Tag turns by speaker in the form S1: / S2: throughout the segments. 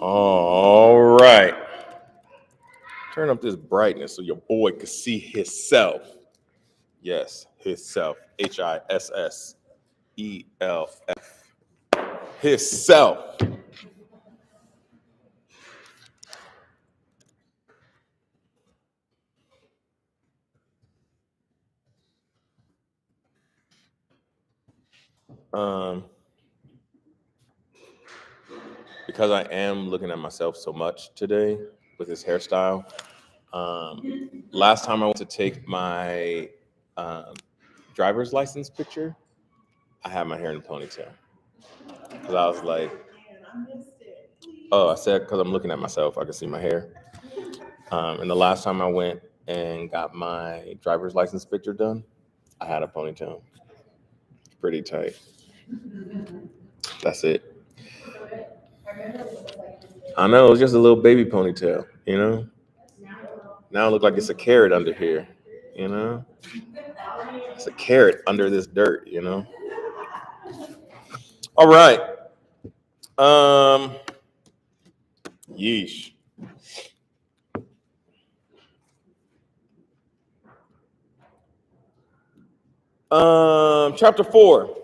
S1: All right. Turn up this brightness so your boy can see himself. Yes, himself. HISSELF. Himself. Um, because I am looking at myself so much today with this hairstyle. Last time I went to take my um, driver's license picture, I had my hair in a ponytail because I was like, oh, I said because I'm looking at myself, I can see my hair. And the last time I went and got my driver's license picture done, I had a ponytail. Pretty tight. That's it. I know, it's just a little baby ponytail, you know? Now it looks like it's a carrot under here, you know? It's a carrot under this dirt, you know? All right. Um, yeesh. Chapter 4.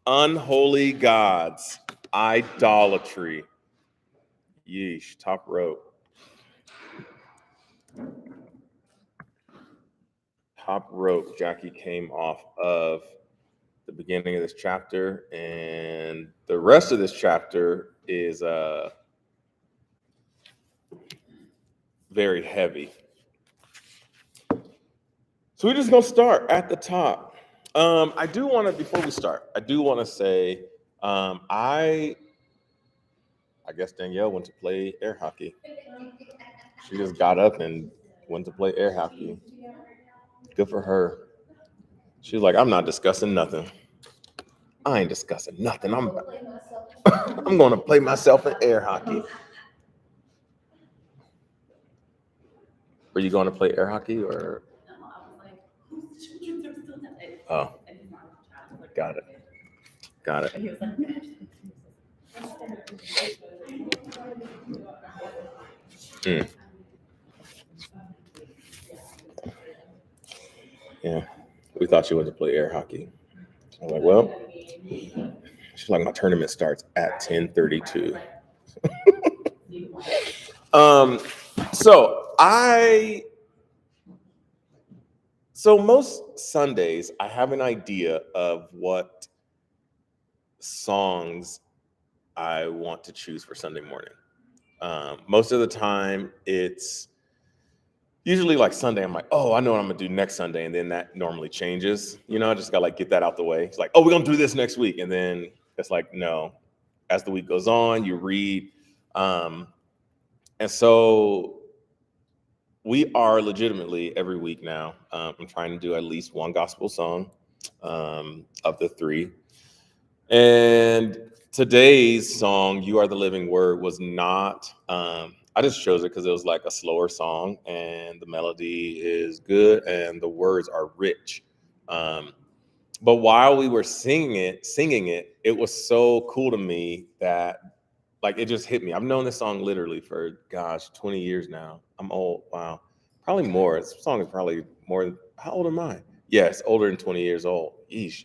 S1: Unholy gods. Idolatry. Yeesh. Top rope. Top rope. Jackie came off of the beginning of this chapter, and the rest of this chapter is very heavy. So we're just gonna start at the top. I do want to, before we start, I do want to say, I guess Danielle went to play air hockey. She just got up and went to play air hockey. Good for her. She was like, I'm not discussing nothing. I ain't discussing nothing. I'm gonna play myself in air hockey. Were you going to play air hockey or? Oh, got it. Got it. Mm, yeah, we thought she went to play air hockey. I'm like, well, she's like, my tournament starts at 10:32. Um, so I, so most Sundays I have an idea of what songs I want to choose for Sunday morning. Most of the time, it's usually like Sunday. I'm like, oh, I know what I'm gonna do next Sunday, and then that normally changes. You know, I just gotta like get that out the way. It's like, oh, we're gonna do this next week, and then it's like, no. As the week goes on, you read, and so we are legitimately every week now. I'm trying to do at least one gospel song of the three. And today's song, You Are the Living Word, was not, I just chose it because it was like a slower song and the melody is good and the words are rich. Um, but while we were singing it, it was so cool to me that like it just hit me. I've known this song literally for, gosh, 20 years now. I'm old. Wow. Probably more. This song is probably more. How old am I? Yes, older than 20 years old. Yeesh.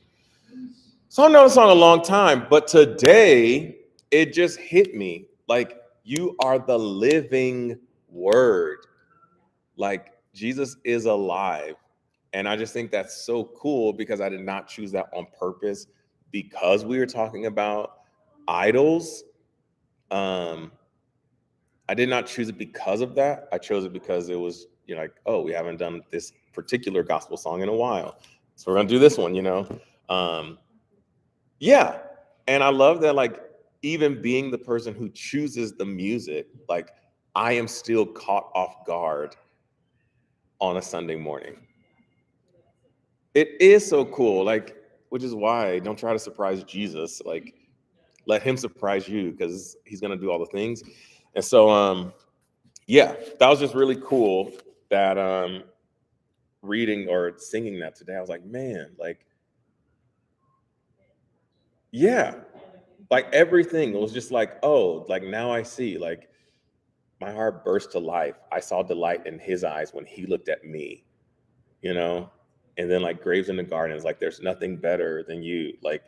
S1: So I've known the song a long time, but today it just hit me like you are the living word. Like Jesus is alive. And I just think that's so cool because I did not choose that on purpose because we were talking about idols. Um, I did not choose it because of that. I chose it because it was, like, oh, we haven't done this particular gospel song in a while. So we're gonna do this one, Um, Yeah. And I love that, like, even being the person who chooses the music, like, I am still caught off guard on a Sunday morning. It is so cool. Like, which is why don't try to surprise Jesus. Like, let him surprise you because he's gonna do all the things. And so yeah, that was just really cool that reading or singing that today. I was like, man, like, yeah. Like everything, it was just like, oh, like now I see, like my heart burst to life. I saw delight in his eyes when he looked at me, you know? And then like Graves in the Garden is like, there's nothing better than you. Like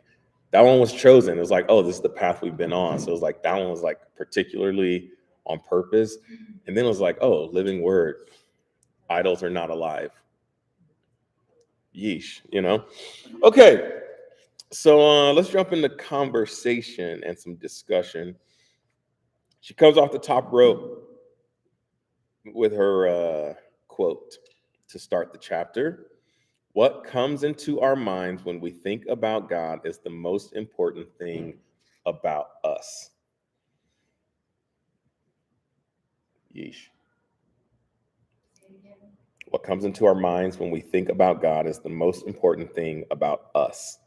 S1: that one was chosen. It was like, oh, this is the path we've been on. So it was like, that one was like particularly on purpose. And then it was like, oh, living word, idols are not alive. Yeesh, you know? Okay. So let's jump into conversation and some discussion. She comes off the top rope with her quote to start the chapter. What comes into our minds when we think about God is the most important thing about us. Yeesh. What comes into our minds when we think about God is the most important thing about us.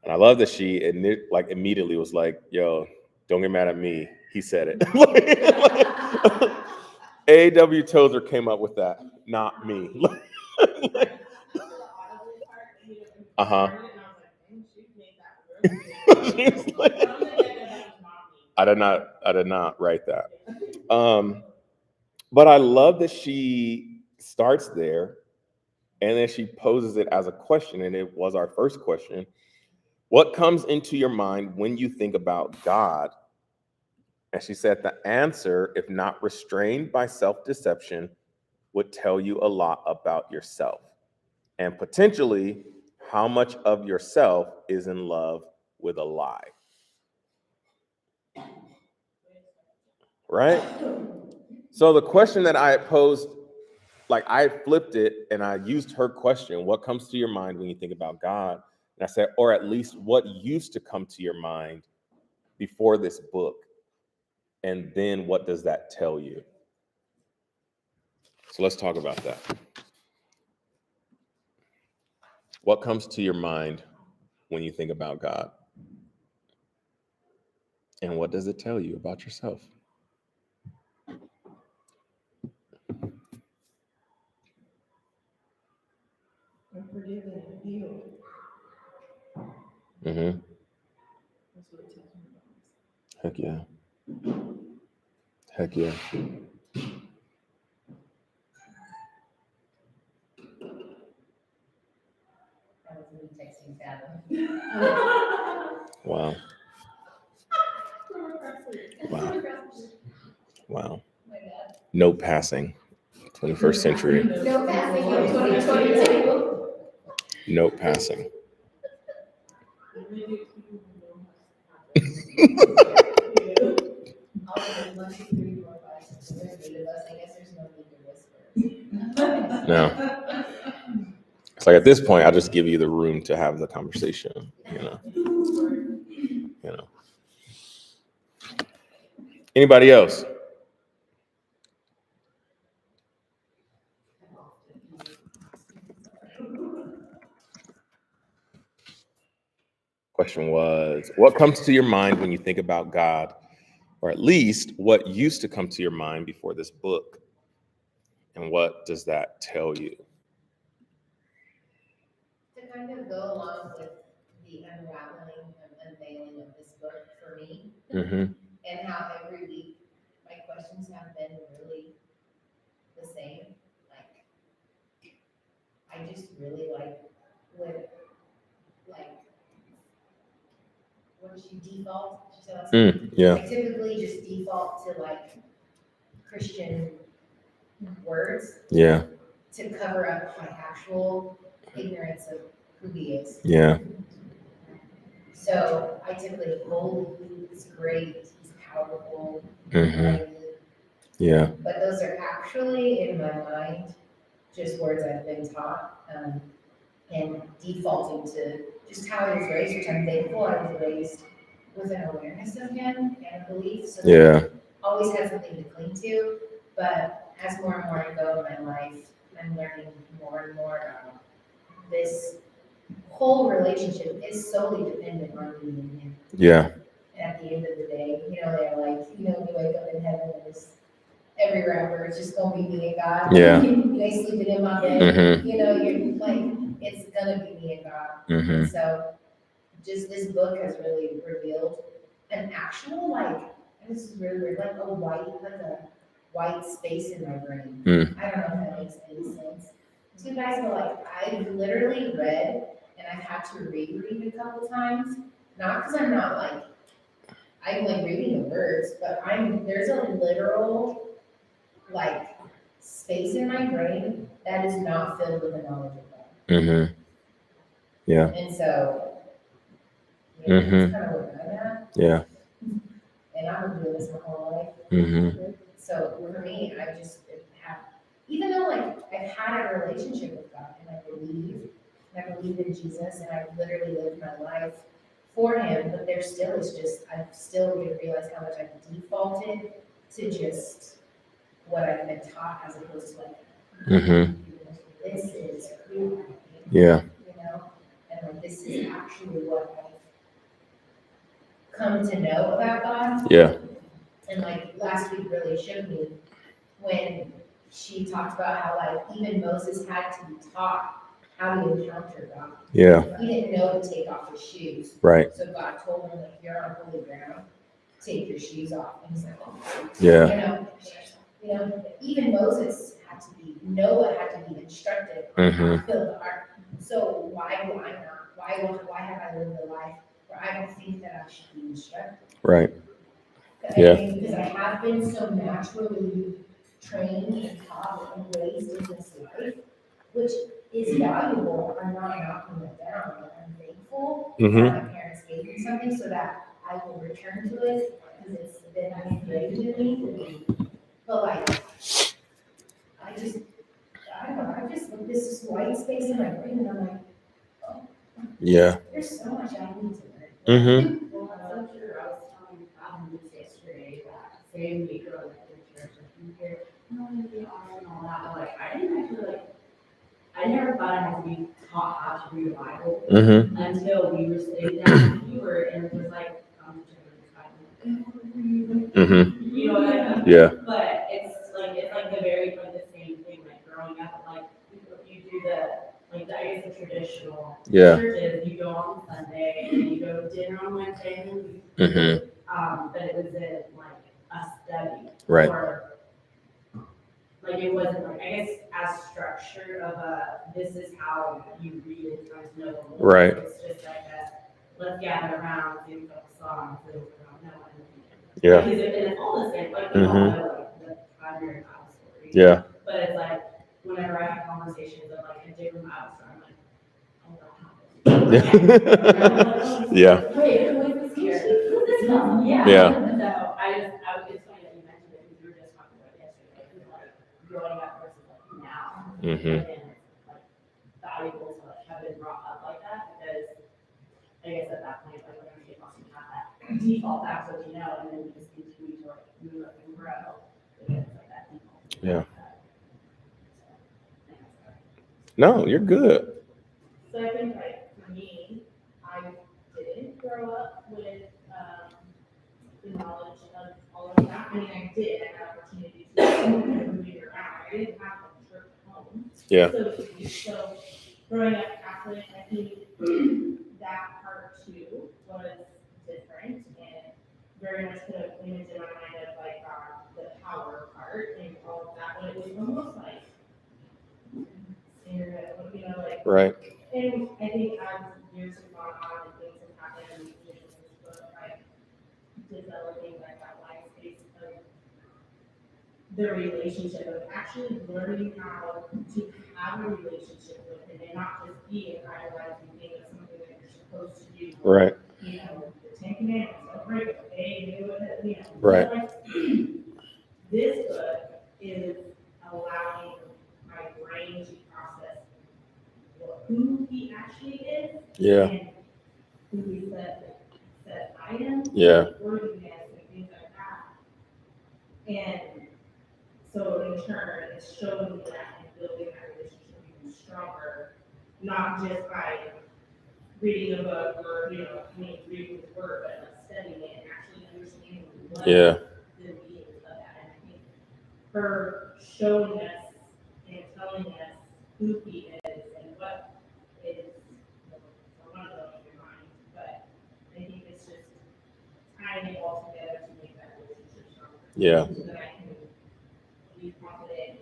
S1: And I love that she immediately was like, yo, don't get mad at me. He said it. A.W. Tozer came up with that, not me. Uh-huh. I did not write that. But I love that she starts there and then she poses it as a question, and it was our first question. What comes into your mind when you think about God? And she said the answer, if not restrained by self-deception, would tell you a lot about yourself and potentially how much of yourself is in love with a lie. Right? So the question that I posed, like I flipped it and I used her question, what comes to your mind when you think about God? And I said, or at least what used to come to your mind before this book? And then what does that tell you? So let's talk about that. What comes to your mind when you think about God? And what does it tell you about yourself?
S2: I'm forgiven and healed.
S1: Mm-hmm.
S2: That's what it tells me about myself.
S1: Heck yeah. Heck yeah.
S3: That was me texting Fathom.
S1: Wow. Wow. Wow.
S3: My God.
S1: No passing. 21st century.
S3: No passing in 2022.
S1: No passing.
S3: I'll do 1, 2, 3, 4, 5, 6, 7, 8 of us. I guess there's no need to whisper.
S1: No. It's like at this point, I just give you the room to have the conversation, you know. Anybody else? Question was, what comes to your mind when you think about God? Or at least what used to come to your mind before this book? And what does that tell you?
S3: To kind of go along with the unraveling and unveiling of this book for me,
S1: Mm-hmm.
S3: and how every week my questions have been really the same. Like, I just really would like what did she default? She said that's
S1: Yeah.
S3: I typically just default to like Christian words.
S1: Yeah.
S3: To cover up my actual ignorance of who he is.
S1: Yeah.
S3: So I typically, holy, he's great, he's powerful.
S1: Mm-hmm. Yeah.
S3: But those are actually, in my mind, just words I've been taught, and defaulting to just how I was raised, which I'm thankful I was raised with an awareness of him and a belief. So
S1: Yeah.
S3: always had something to cling to. But as more and more I go in my life, I'm learning more and more this whole relationship is solely dependent on me and him.
S1: Yeah.
S3: And at the end of the day, they're like, you wake up in heaven and it's every rapper, it's just gonna be me and God.
S1: Yeah.
S3: They sleeping in my bed.
S1: Mm-hmm.
S3: You're like, it's gonna be me and God.
S1: Mm-hmm.
S3: And so just this book has really revealed an actual, like, and this is really weird, like a white space in my brain.
S1: Mm.
S3: I don't know if that makes any sense to you guys, but like I've literally read and I've had to reread a couple times, not because I'm not like, I'm like reading the words, but there's a literal like space in my brain that is not filled with the knowledge of God.
S1: Mm-hmm. Yeah.
S3: And so,
S1: Mhm.
S3: that's kind of where I'm at.
S1: Yeah.
S3: And I've been doing this my whole life.
S1: Mm-hmm.
S3: So for me, I just have, even though like I've had a relationship with God and I believe in Jesus and I've literally lived my life for him, but there still is just, I'm still going to realize how much I've defaulted to just what I've been taught as opposed to like,
S1: Mm-hmm.
S3: this is who I am.
S1: Yeah.
S3: You know, and like this is actually what I've come to know about God.
S1: Yeah.
S3: And like last week really showed me when she talked about how like even Moses had to be taught how to encounter God.
S1: Yeah.
S3: He didn't know to take off his shoes.
S1: Right.
S3: So God told him, like, you're on holy ground, take your shoes off. And he's like, oh.
S1: Yeah.
S3: You know, even Moses had to be, Noah had to be instructed on how to build the ark. So why do I not? Why have I lived a life where I don't think that I should be instructed?
S1: Right.
S3: I
S1: Yeah.
S3: mean, because I have been so naturally trained and taught and raised in this life, which is valuable. I'm not knocking it down. I'm thankful that my parents gave me something so that I will return to it because it's been ingrained in me. But like, I don't know, like this is white space in my brain and I'm like, oh,
S1: Yeah.
S3: there's so much I need to learn.
S1: Mm-hmm.
S4: Well, I'm so sure I was telling Adam this yesterday that same week or like in church, like you hear, no, you are and all that, but like I didn't actually like, I never thought I had to be taught how to read the Bible until we were sitting down in viewer and it was like,
S1: Mm-hmm.
S4: you know what I mean?
S1: Yeah.
S4: But it's like the very like the same thing, like growing up, like you do I guess the traditional churches, you go on Sunday and you go to dinner on Wednesday and then but it was in like a study.
S1: Right.
S4: Or like it wasn't like, I guess as structured of this is how you read it, trying to know the Lord.
S1: Right.
S4: It's just like let's gather around, sing a couple songs, and no one.
S1: Yeah.
S4: Because it's all the same, like we all know like the primary Bible story.
S1: Yeah.
S4: But it's like whenever I have conversations of like a different Bible story, I'm like, oh, that happened.
S1: Yeah.
S4: Wait, who is this here? Who is this from? Yeah.
S1: Yeah.
S4: So it's funny that you mentioned it because we were just talking about it yesterday, like growing up versus like now.
S1: Mm-hmm.
S4: And it's like valuable to like have been brought up like that because I guess at that point, like whenever you also have that default, that's what you know, and then you just continue to like move up and grow. Because it's like that default.
S1: Yeah. No, you're good.
S5: So I think like for me, I didn't grow up with the knowledge of all of that. I mean, I did. I had opportunities to move around. I didn't have a church home.
S1: Yeah.
S5: So growing up Catholic, I think that part too was different and very much put an image in my mind of like the power part and all of that. But it was almost like, you know, like.
S1: Right.
S5: And I think as years have gone on and things have happened and decisions were like developing like that life space of the relationship of actually learning how to have a relationship with him and not just be an idolizing thing of something that you're supposed to do.
S1: Right.
S5: You know, the Ten Commandments, don't break it, okay, you know,
S1: Right.
S5: But like, this book is allowing my brain to process who he actually is.
S1: Yeah.
S5: And who he said I am.
S1: Yeah.
S5: Worthiness and things like that. And so in turn, it's showing me that and building that relationship even stronger, not just by reading a book or, reading his word, but like studying it and actually understanding what the meaning of that. And I think her showing us and telling us who he is and what is one of those in mind, but
S1: Yeah.
S5: So that I can be confident,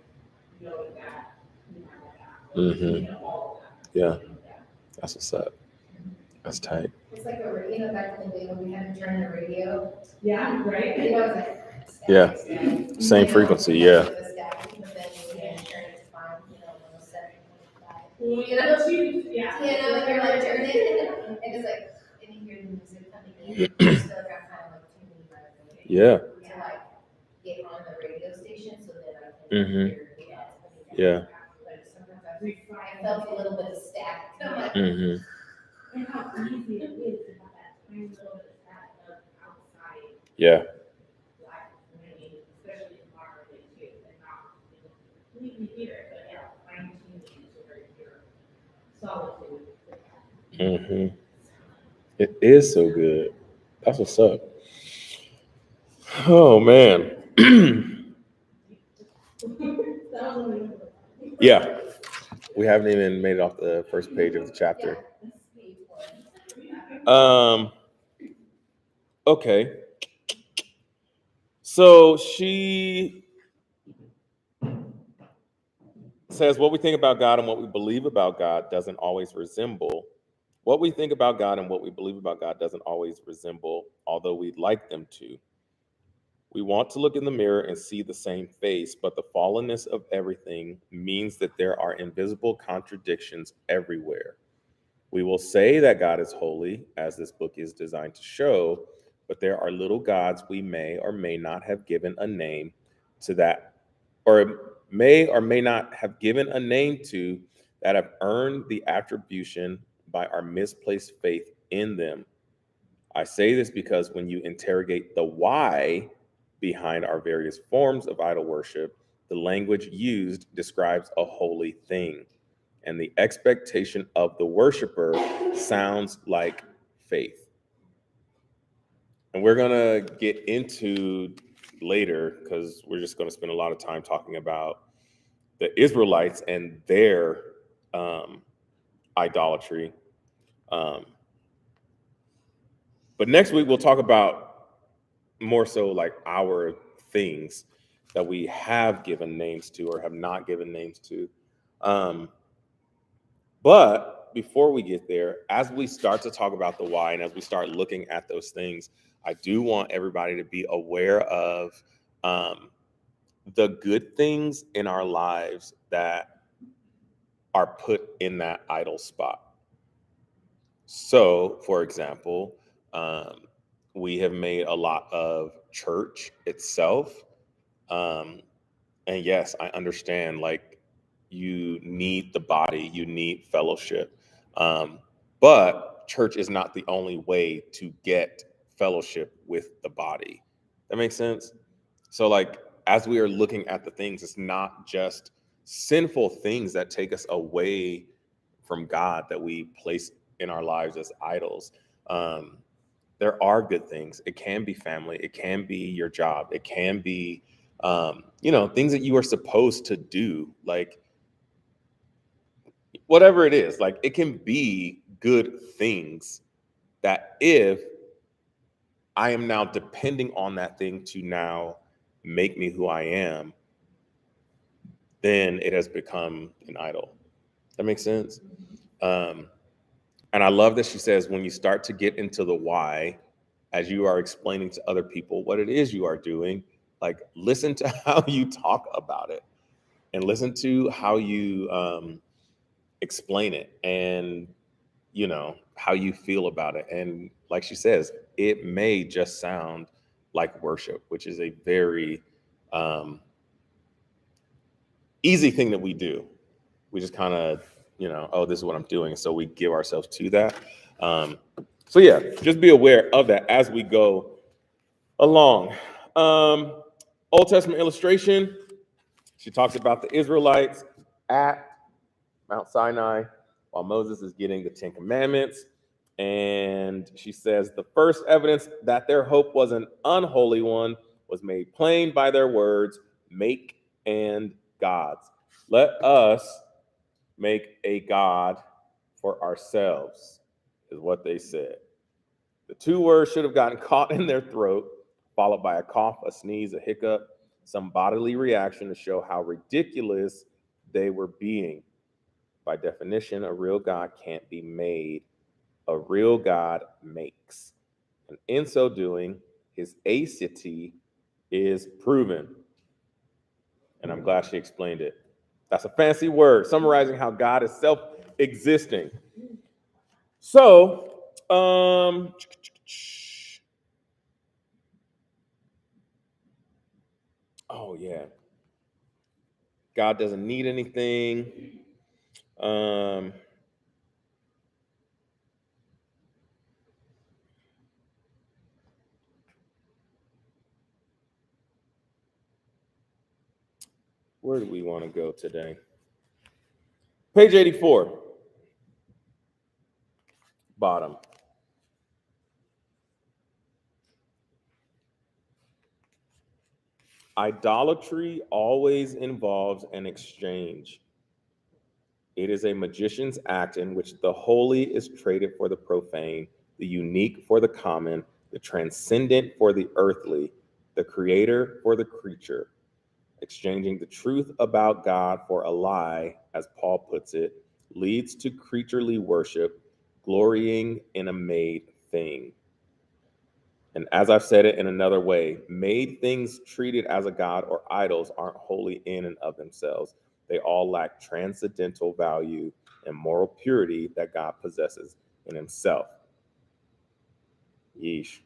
S5: knowing that we have my back.
S1: Mhm.
S5: You know, all of that.
S1: Yeah.
S5: Yeah.
S1: That's what's up. That's tight.
S3: It's like back in the day when we had to turn the radio,
S5: Yeah, right?
S3: you know, it's like.
S1: Yeah.
S3: static,
S1: Same
S3: you know,
S1: frequency,
S3: like
S1: yeah.
S3: the static, but then you can turn it to find, 107.5.
S5: Well,
S3: You know,
S5: yeah.
S3: you're like turn it, and it's like, and you hear the music coming in, you still got kind of like tuning right away.
S1: Yeah.
S3: To like get on the radio station so that I can
S1: Mhm.
S3: hear that.
S1: Yeah.
S3: But sometimes I felt a little bit of static. I'm like,
S1: Mhm.
S5: And how easy it is to have that tiny little bit of static of outside
S1: Yeah.
S5: life, community, especially in our relationship, and not completely hear it, but yeah, fine tuning to where you're solitude.
S1: Mhm. It is so good. That's what's up. Oh man.
S5: That was really
S1: Yeah. We haven't even made it off the first page of the chapter.
S3: this is page one.
S1: Okay. So she says what we think about God and what we believe about God doesn't always resemble. What we think about God and what we believe about God doesn't always resemble, although we'd like them to. We want to look in the mirror and see the same face, but the fallenness of everything means that there are invisible contradictions everywhere. We will say that God is holy, as this book is designed to show, but there are little gods we may or may not have given a name to that, or may not have given a name to, that have earned the attribution by our misplaced faith in them. I say this because when you interrogate the why behind our various forms of idol worship, the language used describes a holy thing, and the expectation of the worshiper sounds like faith. And we're going to get into later, because we're just going to spend a lot of time talking about the Israelites and their idolatry. Um, but next week, we'll talk about more so like our things that we have given names to or have not given names to. But before we get there, as we start to talk about the why and as we start looking at those things, I do want everybody to be aware of the good things in our lives that are put in that idol spot. So, for example, we have made a lot of church itself. Um, and yes, I understand, like, you need the body, you need fellowship. Um, but church is not the only way to get fellowship with the body. That makes sense? So, like, as we are looking at the things, it's not just sinful things that take us away from God that we place in our lives as idols. Um, there are good things. It can be family. It can be your job. It can be, things that you are supposed to do. Like, whatever it is, like, it can be good things that if I am now depending on that thing to now make me who I am, then it has become an idol. That makes sense? Um, and I love that she says when you start to get into the why, as you are explaining to other people what it is you are doing, like, listen to how you talk about it and listen to how you explain it, and how you feel about it. And like she says, it may just sound like worship, which is a very um, easy thing that we do. We just kind of, oh, this is what I'm doing. So we give ourselves to that. Um, so yeah, just be aware of that as we go along. Old Testament illustration. She talks about the Israelites at Mount Sinai while Moses is getting the Ten Commandments. And she says the first evidence that their hope was an unholy one was made plain by their words, make and gods. Let us make a God for ourselves, is what they said. The two words should have gotten caught in their throat. followed by a cough, a sneeze, a hiccup, some bodily reaction to show how ridiculous they were being. By definition, a real God can't be made. A real God makes. And in so doing, his aseity is proven. And I'm glad she explained it. That's a fancy word, summarizing how God is self-existing. So, oh yeah. God doesn't need anything. Where do we want to go today? Page 84. Bottom. Idolatry always involves an exchange. It is a magician's act in which the holy is traded for the profane, the unique for the common, the transcendent for the earthly, the creator for the creature, exchanging the truth about God for a lie, as Paul puts it, leads to creaturely worship, glorying in a made thing. And as I've said it in another way, made things treated as a god or idols aren't holy in and of themselves. They all lack transcendental value and moral purity that God possesses in himself. Yeesh.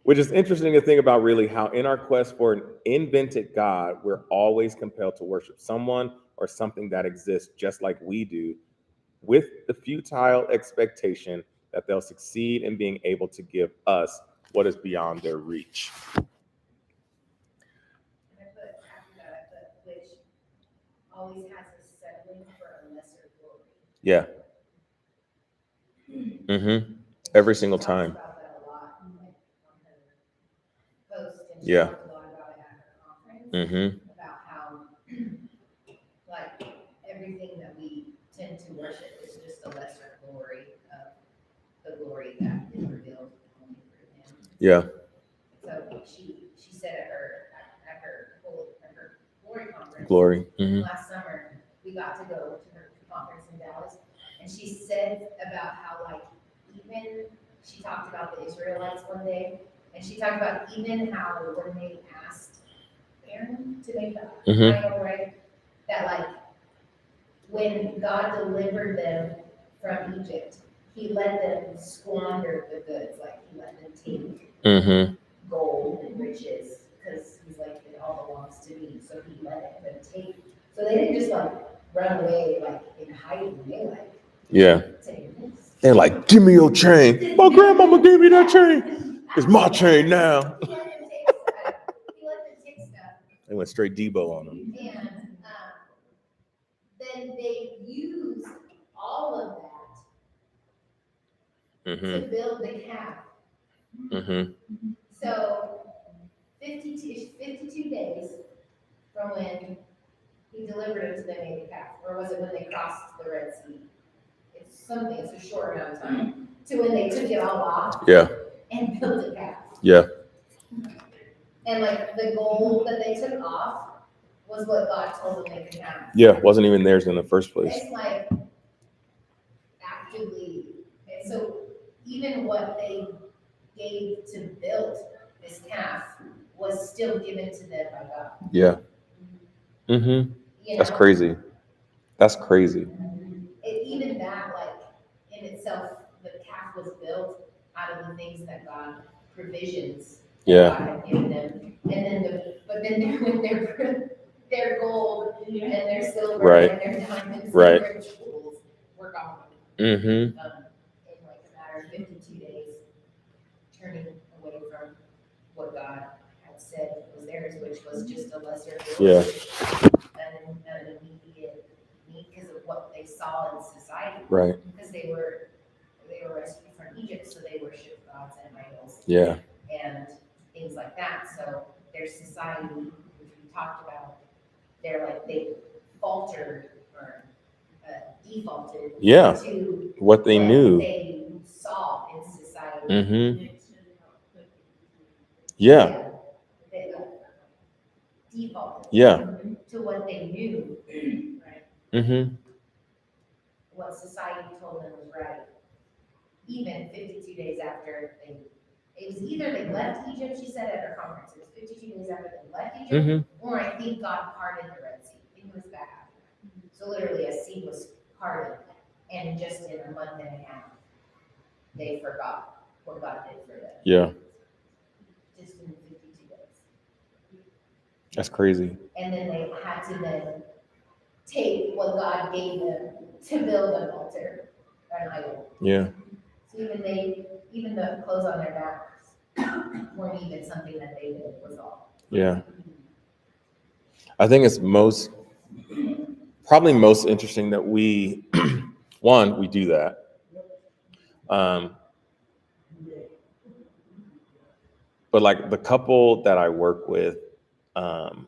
S1: Which is interesting to think about, really, how in our quest for an invented God, we're always compelled to worship someone or something that exists just like we do, with the futile expectation that they'll succeed in being able to give us what is beyond their reach.
S3: And I put after that, which always has us settling for a lesser glory.
S1: Yeah. Mm-hmm. Every single time.
S3: She talks about that a lot, like on her post, and she
S1: Yeah.
S3: talked a lot about it at her conference.
S1: Mm-hmm.
S3: About how, like, everything that we tend to worship is just a lesser glory of the glory that is revealed only through him.
S1: Yeah.
S3: So she said at her glory conference.
S1: Glory. Mm-hmm.
S3: Last summer, we got to go to her conference in Dallas, and she said about how, like, even she talked about the Israelites one day, and she talked about even how when they asked Aaron to make the idol, right? That, like, when God delivered them from Egypt, he let them squander the goods, like he let them take gold and riches, because he's like, it all belongs to me. So he let them take. So they didn't just like run away like in hiding. They like take this.
S1: They're like, give me your chain. My grandmama gave me that chain. It's my chain now.
S3: He let them take stuff. He let them take stuff.
S1: They went straight Debo on them.
S3: And then they used all of that to build the calf. So 52 days from when he delivered it to them in the calf, or was it when they crossed the Red Sea? It's a short amount of time, to when they took it all off and built a calf. And like the gold that they took off was what God told them they could have.
S1: Wasn't even theirs in the first place.
S3: It's like actively, and so even what they gave to build this calf was still given to them by God. You know?
S1: That's crazy. That's crazy.
S3: Even that, like, in itself, the calf was built out of the things that God provisions that God had given them. And then with their gold and their silver and their diamonds and their jewels were gone. In like a matter of 52 days, turning away from what God had said was theirs, which was just a lesser glory and an immediate need because of what they saw in society. Because they were rescued from Egypt, so they worshiped gods and idols. And things like that. So their society, which we talked about, they faltered or defaulted to
S1: what they knew.
S3: They saw
S1: Mm-hmm.
S5: It should help put things
S1: Yeah.
S3: They defaulted
S1: Yeah.
S3: to what they knew,
S5: in, right?
S1: Mm-hmm.
S3: what society told them was right. Even 52 days after it was either they left Egypt, she said at her conference, it was 52 days after they left Egypt,
S1: Mm-hmm.
S3: or I think God parted the Red Sea. I think it was back after that. So literally a sea was parted, and just in a month and a half, they forgot what God did for them.
S1: Yeah.
S3: Just in 52 days.
S1: That's crazy.
S3: And then they had to then take what God gave them to build an altar, an idol.
S1: Yeah.
S3: So even the clothes on their backs weren't even something that they did, was all.
S1: Yeah. I think it's probably most interesting that we, we do that. But like the couple that I work with, I've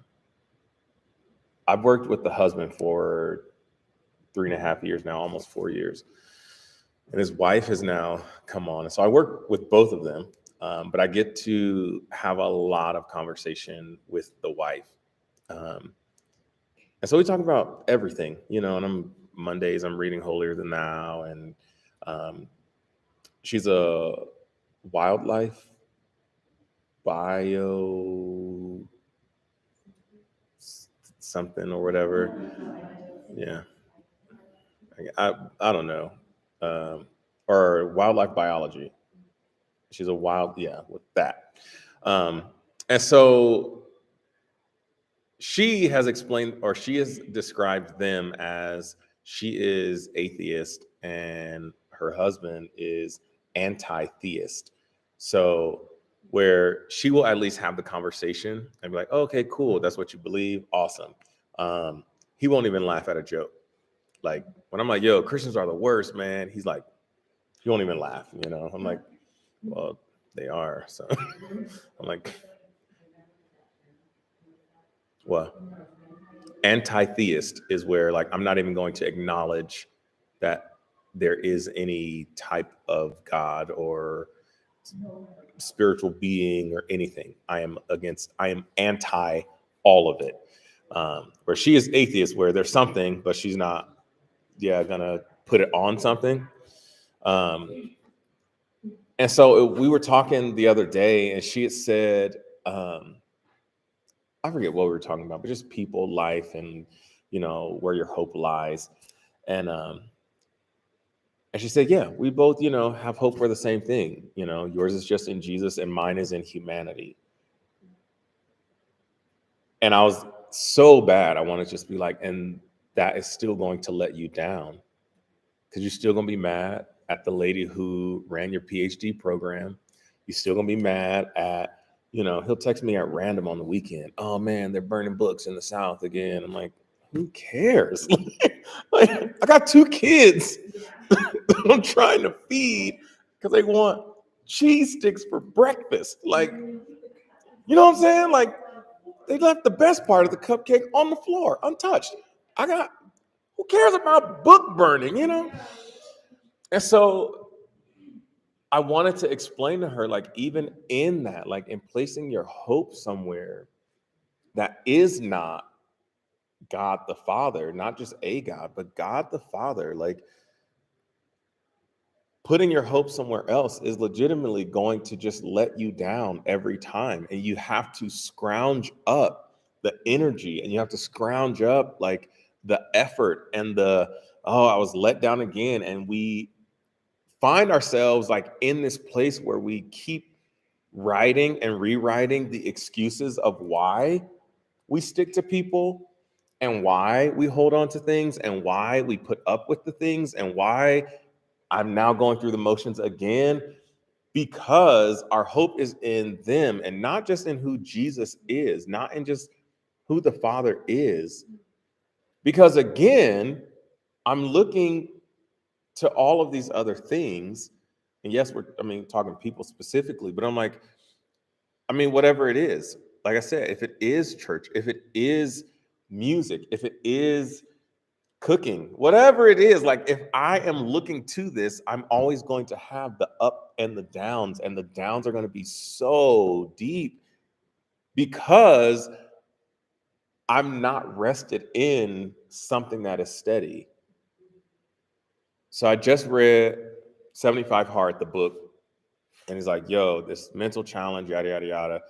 S1: worked with the husband for 3.5 years now, almost 4 years. And his wife has now come on. And so I work with both of them, but I get to have a lot of conversation with the wife. And so we talk about everything, and Mondays, I'm reading Holier than Thou. And she's a wildlife bio something or whatever. Yeah. I don't know. Or wildlife biology. She's a with that. Um, and so she has explained, or she has described them as she is atheist and her husband is anti-theist. So where she will at least have the conversation and be like, oh, okay, cool. That's what you believe. Awesome. He won't even laugh at a joke. Like when I'm like, yo, Christians are the worst, man. He's like, he won't even laugh. I'm like, well, they are. So I'm like, what? Anti-theist is where like I'm not even going to acknowledge that there is any type of God or spiritual being or anything. I am anti all of it. Where she is atheist, where there's something, but she's not, gonna put it on something. And so we were talking the other day, and she had said, I forget what we were talking about, but just people, life, and where your hope lies. And she said, yeah, we both, have hope for the same thing. Yours is just in Jesus and mine is in humanity. And I was so bad. I want to just be like, and that is still going to let you down because you're still going to be mad at the lady who ran your PhD program. You're still going to be mad at, he'll text me at random on the weekend. Oh man, they're burning books in the South again. I'm like, who cares? Like, I got 2 kids that I'm trying to feed because they want cheese sticks for breakfast. Like, you know what I'm saying? Like, they left the best part of the cupcake on the floor, untouched. Who cares about book burning, And so I wanted to explain to her, like, even in that, like, in placing your hope somewhere that is not God the Father, not just a God, but God the Father, like, putting your hope somewhere else is legitimately going to just let you down every time. And you have to scrounge up the energy and you have to scrounge up like the effort and I was let down again. And we find ourselves like in this place where we keep writing and rewriting the excuses of why we stick to people and why we hold on to things and why we put up with the things and why I'm now going through the motions again, because our hope is in them and not just in who Jesus is, not in just who the Father is. Because again, I'm looking to all of these other things. And yes, talking people specifically, but I'm like, whatever it is, like I said, if it is church, if it is music, if it is cooking, whatever it is. Like if I am looking to this, I'm always going to have the up and the downs are going to be so deep because I'm not rested in something that is steady. So I just read 75 Hard, the book, and he's like, yo, this mental challenge, yada, yada, yada,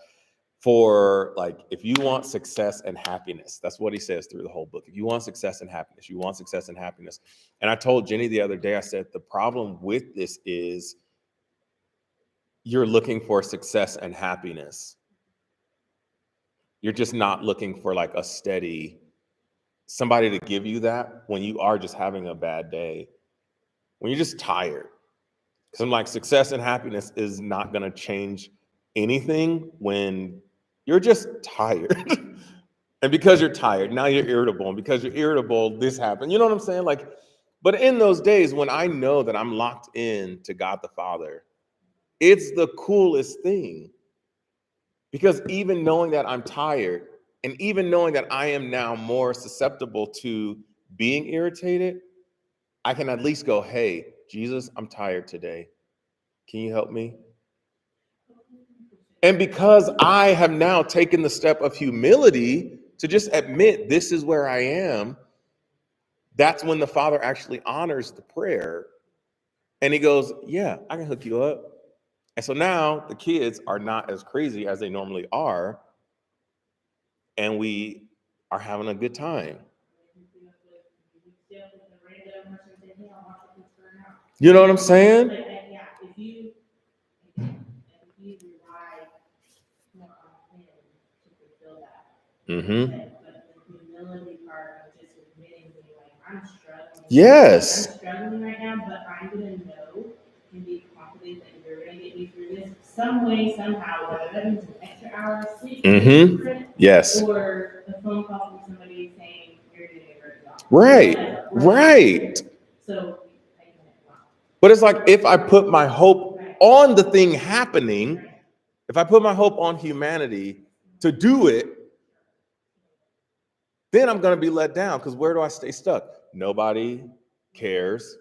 S1: for like, if you want success and happiness, that's what he says through the whole book. If you want success and happiness, you want success and happiness. And I told Jenny the other day, I said, the problem with this is you're looking for success and happiness. You're just not looking for like a steady, somebody to give you that when you are just having a bad day, when you're just tired. Because I'm like, success and happiness is not going to change anything when you're just tired. And because you're tired, now you're irritable. And because you're irritable, this happened. You know what I'm saying? Like, but in those days when I know that I'm locked in to God the Father, it's the coolest thing. Because even knowing that I'm tired and even knowing that I am now more susceptible to being irritated, I can at least go, hey, Jesus, I'm tired today. Can you help me? And because I have now taken the step of humility to just admit this is where I am, that's when the Father actually honors the prayer. And he goes, yeah, I can hook you up. And so now the kids are not as crazy as they normally are. And we are having a good time. You know what I'm saying?
S5: Yeah, if you rely more on him to fulfill that.
S1: Mm-hmm.
S5: But the humility part of just admitting, being like, I'm struggling.
S1: Yes.
S5: I'm struggling right now, but I'm gonna know and be confident that you're gonna get me through this some way, somehow, whether that means an extra hour of sleep,
S1: Mm-hmm. Yes.
S5: or a phone call from somebody saying you're doing a great job.
S1: Right. Right.
S5: So,
S1: but it's like if I put my hope on the thing happening, if I put my hope on humanity to do it, then I'm going to be let down because where do I stay stuck? Nobody cares.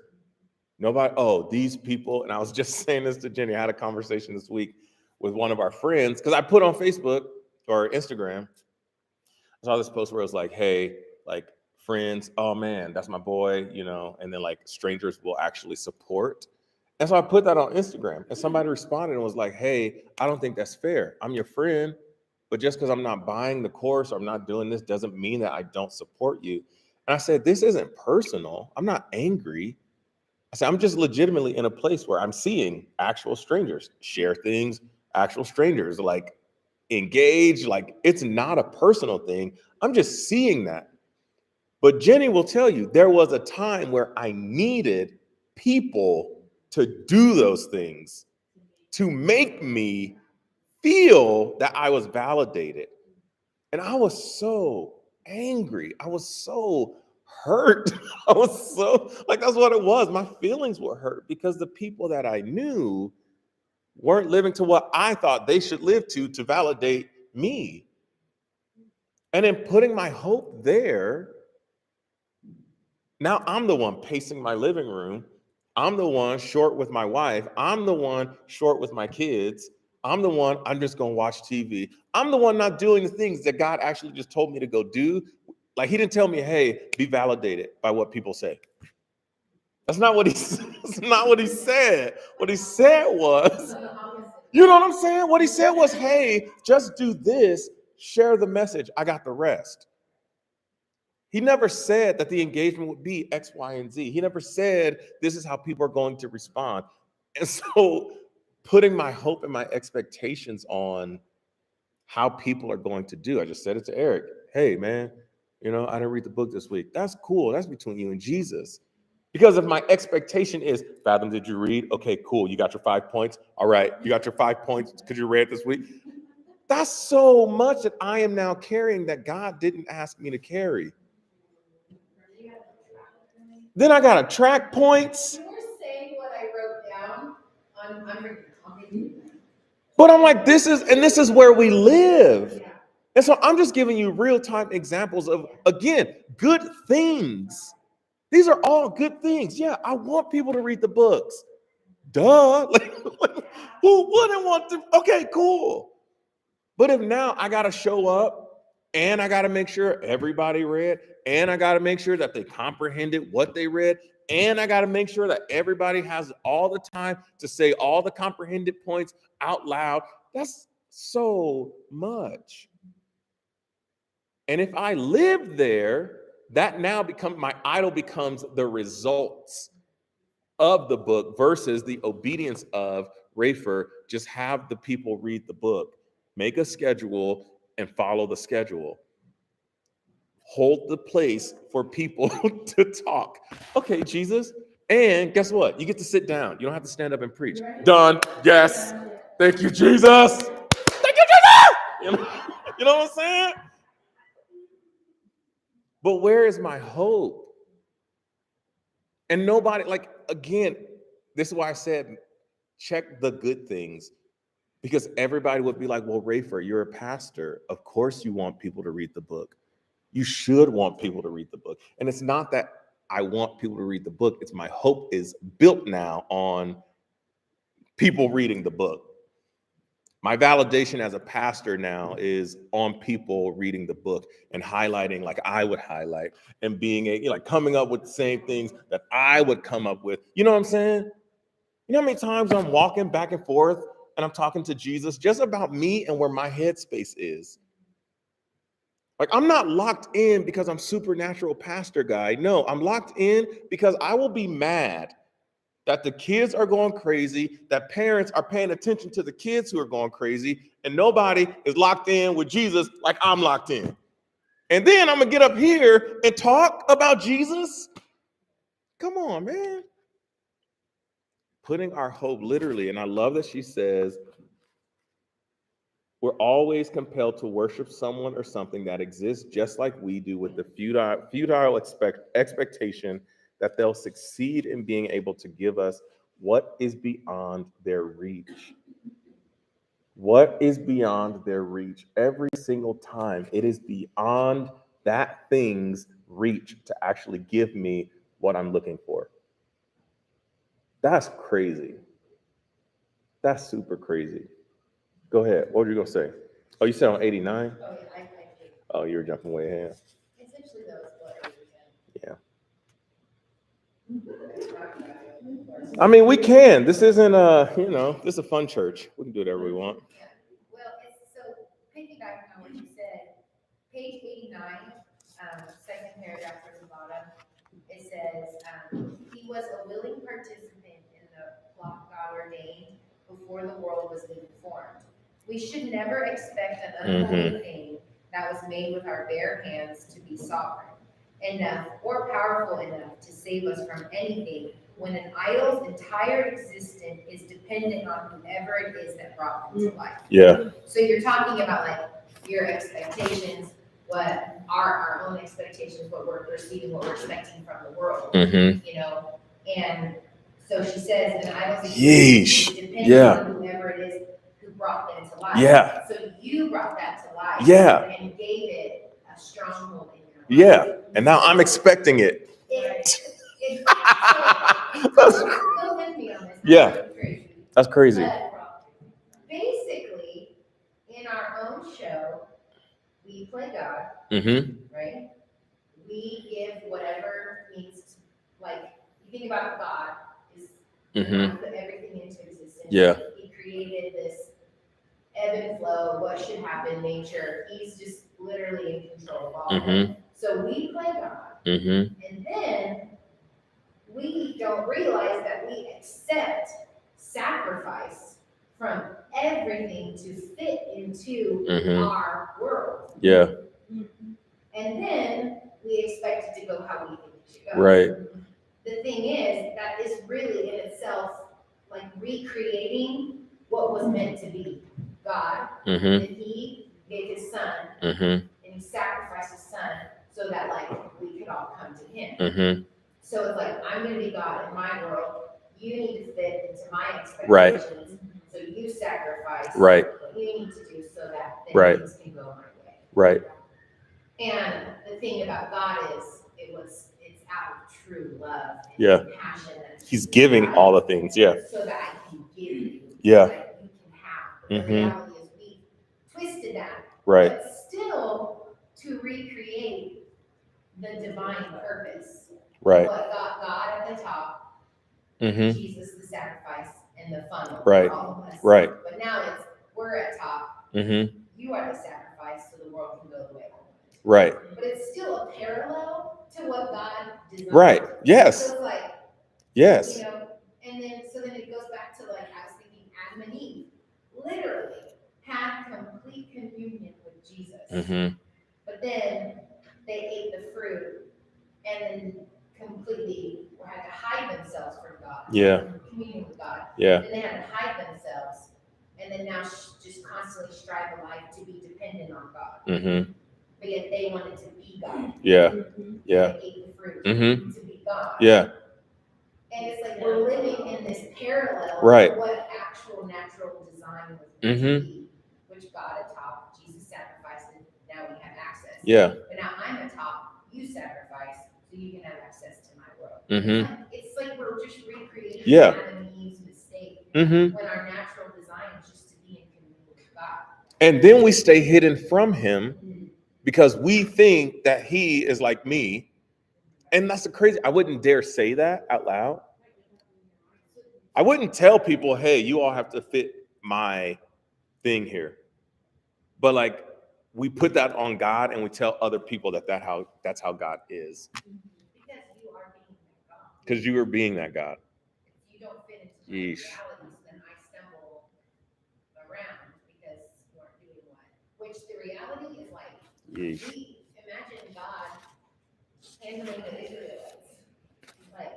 S1: Nobody, oh, these people. And I was just saying this to Jenny. I had a conversation this week with one of our friends because I put on Facebook or Instagram. I saw this post where it was like, hey, like friends, oh man, that's my boy, you know, and then like strangers will actually support. And so I put that on Instagram and somebody responded and was like, hey, I don't think that's fair. I'm your friend, but just because I'm not buying the course or I'm not doing this doesn't mean that I don't support you. And I said, this isn't personal. I'm not angry. I said, I'm just legitimately in a place where I'm seeing actual strangers share things, actual strangers like engage. Like it's not a personal thing. I'm just seeing that. But Jenny will tell you, there was a time where I needed people to do those things to make me feel that I was validated. And I was so angry. I was so hurt. I was so, like, that's what it was. My feelings were hurt because the people that I knew weren't living to what I thought they should live to validate me. And in putting my hope there, now I'm the one pacing my living room. I'm the one short with my wife. I'm the one short with my kids. I'm the one, I'm just going to watch TV. I'm the one not doing the things that God actually just told me to go do. Like he didn't tell me, hey, be validated by what people say. That's not what that's not what he said. What he said was, you know what I'm saying? What he said was, hey, just do this, share the message. I got the rest. He never said that the engagement would be X, Y, and Z. He never said this is how people are going to respond. And so putting my hope and my expectations on how people are going to do, I just said it to Eric. Hey, man, you know, I didn't read the book this week. That's cool. That's between you and Jesus. Because if my expectation is, Fathom, did you read? Okay, cool. You got your 5 points. All right, you got your 5 points because you read this week. That's so much that I am now carrying that God didn't ask me to carry. Then I got to track points.
S3: You were saying what I wrote down on your copy.
S1: But I'm like, this is where we live. And so I'm just giving you real-time examples of, again, good things. These are all good things. Yeah, I want people to read the books. Duh. Like, who wouldn't want to? Okay, cool. But if now I got to show up and I got to make sure everybody read and I got to make sure that they comprehended what they read and I got to make sure that everybody has all the time to say all the comprehended points out loud, that's so much. And if I live there, that now my idol becomes the results of the book versus the obedience of Rafer. Just have the people read the book, make a schedule and follow the schedule. Hold the place for people to talk. Okay, Jesus. And guess what? You get to sit down. You don't have to stand up and preach. Done. Yes. Thank you, Jesus. Thank you, Jesus. You know what I'm saying? But where is my hope? And nobody, like, again, this is why I said, check the good things. Because everybody would be like, well, Rafer, you're a pastor. Of course you want people to read the book. You should want people to read the book. And it's not that I want people to read the book. It's my hope is built now on people reading the book. My validation as a pastor now is on people reading the book and highlighting like I would highlight and being like coming up with the same things that I would come up with. You know what I'm saying? You know how many times I'm walking back and forth and I'm talking to Jesus just about me and where my headspace is. Like, I'm not locked in because I'm supernatural pastor guy. No, I'm locked in because I will be mad that the kids are going crazy, that parents are paying attention to the kids who are going crazy, and nobody is locked in with Jesus like I'm locked in. And then I'm going to get up here and talk about Jesus? Come on, man. Putting our hope literally, and I love that she says, we're always compelled to worship someone or something that exists just like we do, with the futile expectation that they'll succeed in being able to give us what is beyond their reach. What is beyond their reach? Every single time, it is beyond that thing's reach to actually give me what I'm looking for. That's crazy. That's super crazy. Go ahead. What were you going to say? Oh, you said on 89?
S3: Oh, yeah, I do.
S1: Oh, you were jumping way ahead.
S3: Essentially, that was what 80%.
S1: Yeah. I mean, we can. This isn't this is a fun church. We can do whatever we want.
S3: Yeah. Well, it's so piggybacking on what you said, page 89, second paragraph from the bottom, it says, he was a willing participant in the flock God ordained before the world was even formed. We should never expect an unholy thing that was made with our bare hands to be sovereign enough or powerful enough to save us from anything, when an idol's entire existence is dependent on whoever it is that brought them to life.
S1: Yeah.
S3: So you're talking about like your expectations, what are our own expectations, what we're perceiving, what we're expecting from the world, you know? And so she says, an idol's existence is dependent on whoever it is who brought them to life.
S1: Yeah.
S3: So you brought that to life.
S1: Yeah.
S3: And gave it a stronghold in your life.
S1: Yeah. And now I'm expecting it.
S3: Go with me on this.
S1: Yeah.
S3: Crazy.
S1: That's crazy.
S3: But basically, in our own show, we play God, right? We give whatever needs to, like, you think about God is put everything into existence.
S1: Yeah.
S3: He created this ebb and flow, what should happen, nature. He's just literally in control of all of it. So we play God. And then we don't realize that we accept sacrifice from everything to fit into our world.
S1: Yeah.
S3: And then we expect it to go how we think it should go.
S1: Right.
S3: The thing is, that is really in itself like recreating what was meant to be God. And he gave his son, and he sacrificed his son so that like we could all come to him. So it's like, I'm going to be God in my world. You need to fit into my expectations.
S1: Right.
S3: So you sacrifice
S1: Right.
S3: what you need to do so that
S1: Right.
S3: things can go my way.
S1: Right.
S3: And the thing about God is, it's out of true love and
S1: Yeah.
S3: compassion. And
S1: He's giving all the things. Yeah.
S3: so that I can give you.
S1: Yeah.
S3: So that you can have. But
S1: Mhm.
S3: the reality is we twisted that.
S1: Right.
S3: But still to recreate the divine purpose.
S1: Right.
S3: What got God at the top,
S1: Mm-hmm.
S3: Jesus the sacrifice, and the funnel
S1: Right.
S3: for all of us.
S1: Right.
S3: But now it's we're at top.
S1: Mm-hmm.
S3: You are the sacrifice, so the world can go the way it wants.
S1: Right.
S3: But it's still a parallel to what God designed.
S1: Right. Yes.
S3: So it's like,
S1: Yes.
S3: you know, and then so then it goes back to like I was thinking Adam and Eve literally had complete communion with Jesus.
S1: Mm-hmm.
S3: But then they ate the fruit and then completely had to hide themselves from God.
S1: Yeah.
S3: From communion with God.
S1: Yeah.
S3: And they had to hide themselves. And then now just constantly strive a life to be dependent on God.
S1: Mm-hmm.
S3: But yet they wanted to be God.
S1: Yeah. Yeah.
S3: They ate the fruit
S1: Mm-hmm.
S3: to be God.
S1: Yeah.
S3: And it's like we're living in this parallel
S1: Right.
S3: of what actual natural design was meant
S1: Mm-hmm.
S3: to be, which God atop, Jesus sacrificed, and now we have access.
S1: Yeah.
S3: But now I'm atop, you sacrifice, so you can have access to my world.
S1: Mm-hmm.
S3: It's like we're just recreating
S1: Yeah.
S3: Adam and Eve's mistake
S1: Mm-hmm.
S3: when our natural design is just to be in communion with God.
S1: And then we stay hidden from him because we think that he is like me. And that's the crazy. I wouldn't dare say that out loud. I wouldn't tell people, hey, you all have to fit my thing here. But like we put that on God and we tell other people that's how God is.
S3: Because you are being that God.
S1: Because you are being that God.
S3: If you don't fit into my
S1: Yeesh.
S3: realities, then I stumble around because you aren't doing what. Which the reality is like,
S1: Yeesh.
S3: we imagine God handling the Israelites. Like,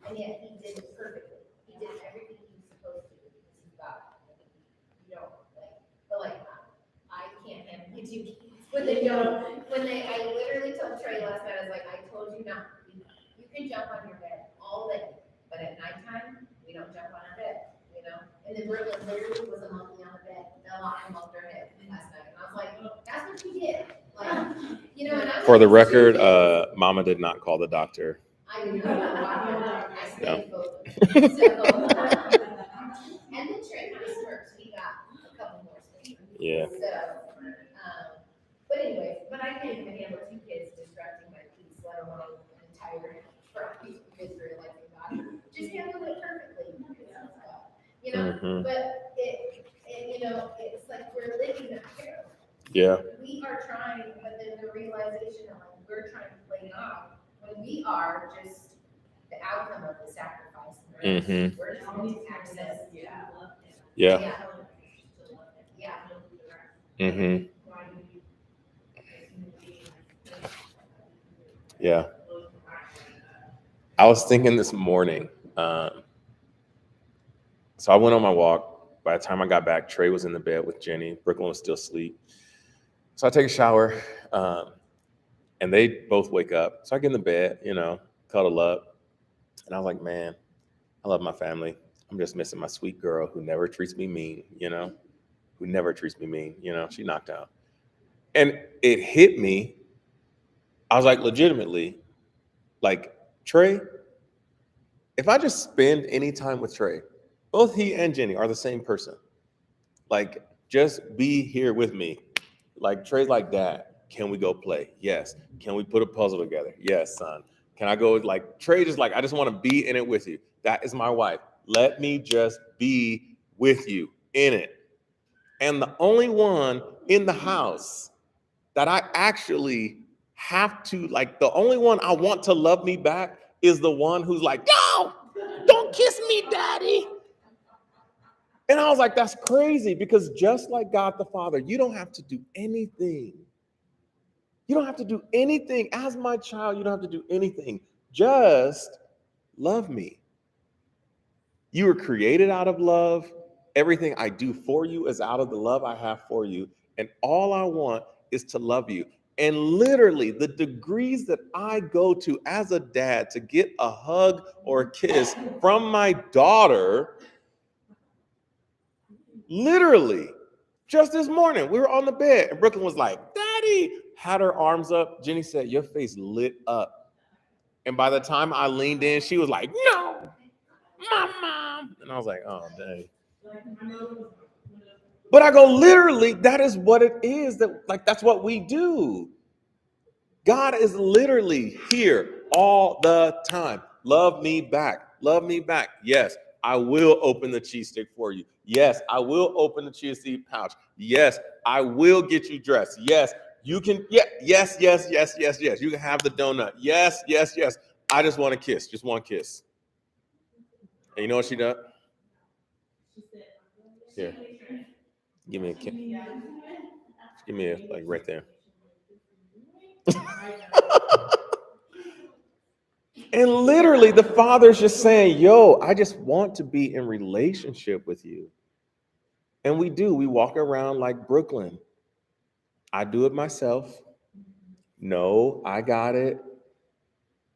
S3: and yet he did it perfectly. He did everything he was supposed to because he's God. You don't like, but like, I can't handle my two kids. When they don't, I literally told Trey last night, I was like, I told you not, you can jump on your bed all day, but at nighttime, we don't jump on our bed, you know? And then Brooklyn literally was a monkey on the bed, fell off and bumped her head last night. And I was like, that's what you did. Like, you know, and I'm
S1: For the
S3: like,
S1: record, Mama did not call the doctor.
S3: I know, I stayed focused. So, and then Trey kind of smirks, he got a couple more sleep.
S1: Yeah.
S3: So, but anyways, but I can't even handle two kids disrupting my peace, let alone an entire tribe because realizing God just handled it perfectly. You know,
S1: Mm-hmm.
S3: but it, you know, it's like we're living that parallel.
S1: Yeah.
S3: We are trying, but then the realization of like we're trying to play God when we are just the outcome of the sacrifice.
S1: Mm-hmm.
S3: We're just going to access.
S1: Yeah.
S3: Yeah. Yeah.
S1: Mm-hmm. Yeah. I was thinking this morning. So I went on my walk. By the time I got back, Trey was in the bed with Jenny. Brooklyn was still asleep. So I take a shower, and they both wake up. So I get in the bed, you know, cuddle up. And I was like, man, I love my family. I'm just missing my sweet girl who never treats me mean, you know, who never treats me mean. You know, she knocked out. And it hit me. I was like, legitimately, like, Trey, if I just spend any time with Trey, both he and Jenny are the same person. Like, just be here with me. Like, Trey's like, Dad, can we go play? Yes. Can we put a puzzle together? Yes, son. Can I go? Like, Trey just like, I just want to be in it with you. That is my wife. Let me just be with you in it. And the only one in the house that I actually have to, like, the only one I want to love me back is the one who's like, no, don't kiss me, daddy. And I was like, that's crazy, because just like God the Father, you don't have to do anything. You don't have to do anything. As my child, you don't have to do anything. Just love me. You were created out of love. Everything I do for you is out of the love I have for you. And all I want is to love you. And literally, the degrees that I go to as a dad to get a hug or a kiss from my daughter, literally, just this morning, we were on the bed and Brooklyn was like, Daddy, had her arms up. Jenny said, your face lit up. And by the time I leaned in, she was like, no, my mom. And I was like, oh, dang. But I go, literally, that is what it is. That's what we do. God is literally here all the time. Love me back. Love me back. Yes, I will open the cheese stick for you. Yes, I will open the chia seed pouch. Yes, I will get you dressed. Yes, you can. Yeah, yes. You can have the donut. Yes. I just want a kiss. Just one kiss. And you know what she does? Here. Give me a kiss. Give me a, like, right there. And literally, the Father's just saying, yo, I just want to be in relationship with you. And we do. We walk around like Brooklyn. I do it myself. No, I got it.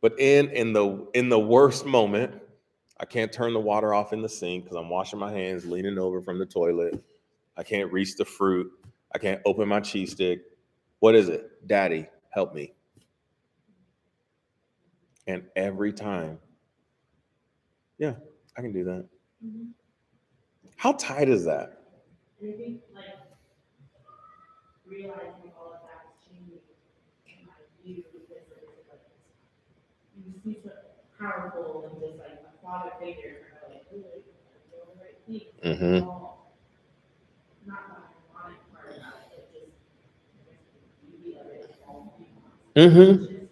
S1: But in the worst moment, I can't turn the water off in the sink because I'm washing my hands, leaning over from the toilet. I can't reach the fruit. I can't open my cheese stick. What is it? Daddy, help me. And every time, yeah, I can do that. How tight is that?
S5: And I think, like, realizing all of that is changing my view because it's like, you see so powerful and just like a father figure, kind of like, oh, like, doing the right thing.
S1: Mm-hmm.
S5: Not the ironic part about it, but just the beauty of it all.
S1: Mm-hmm.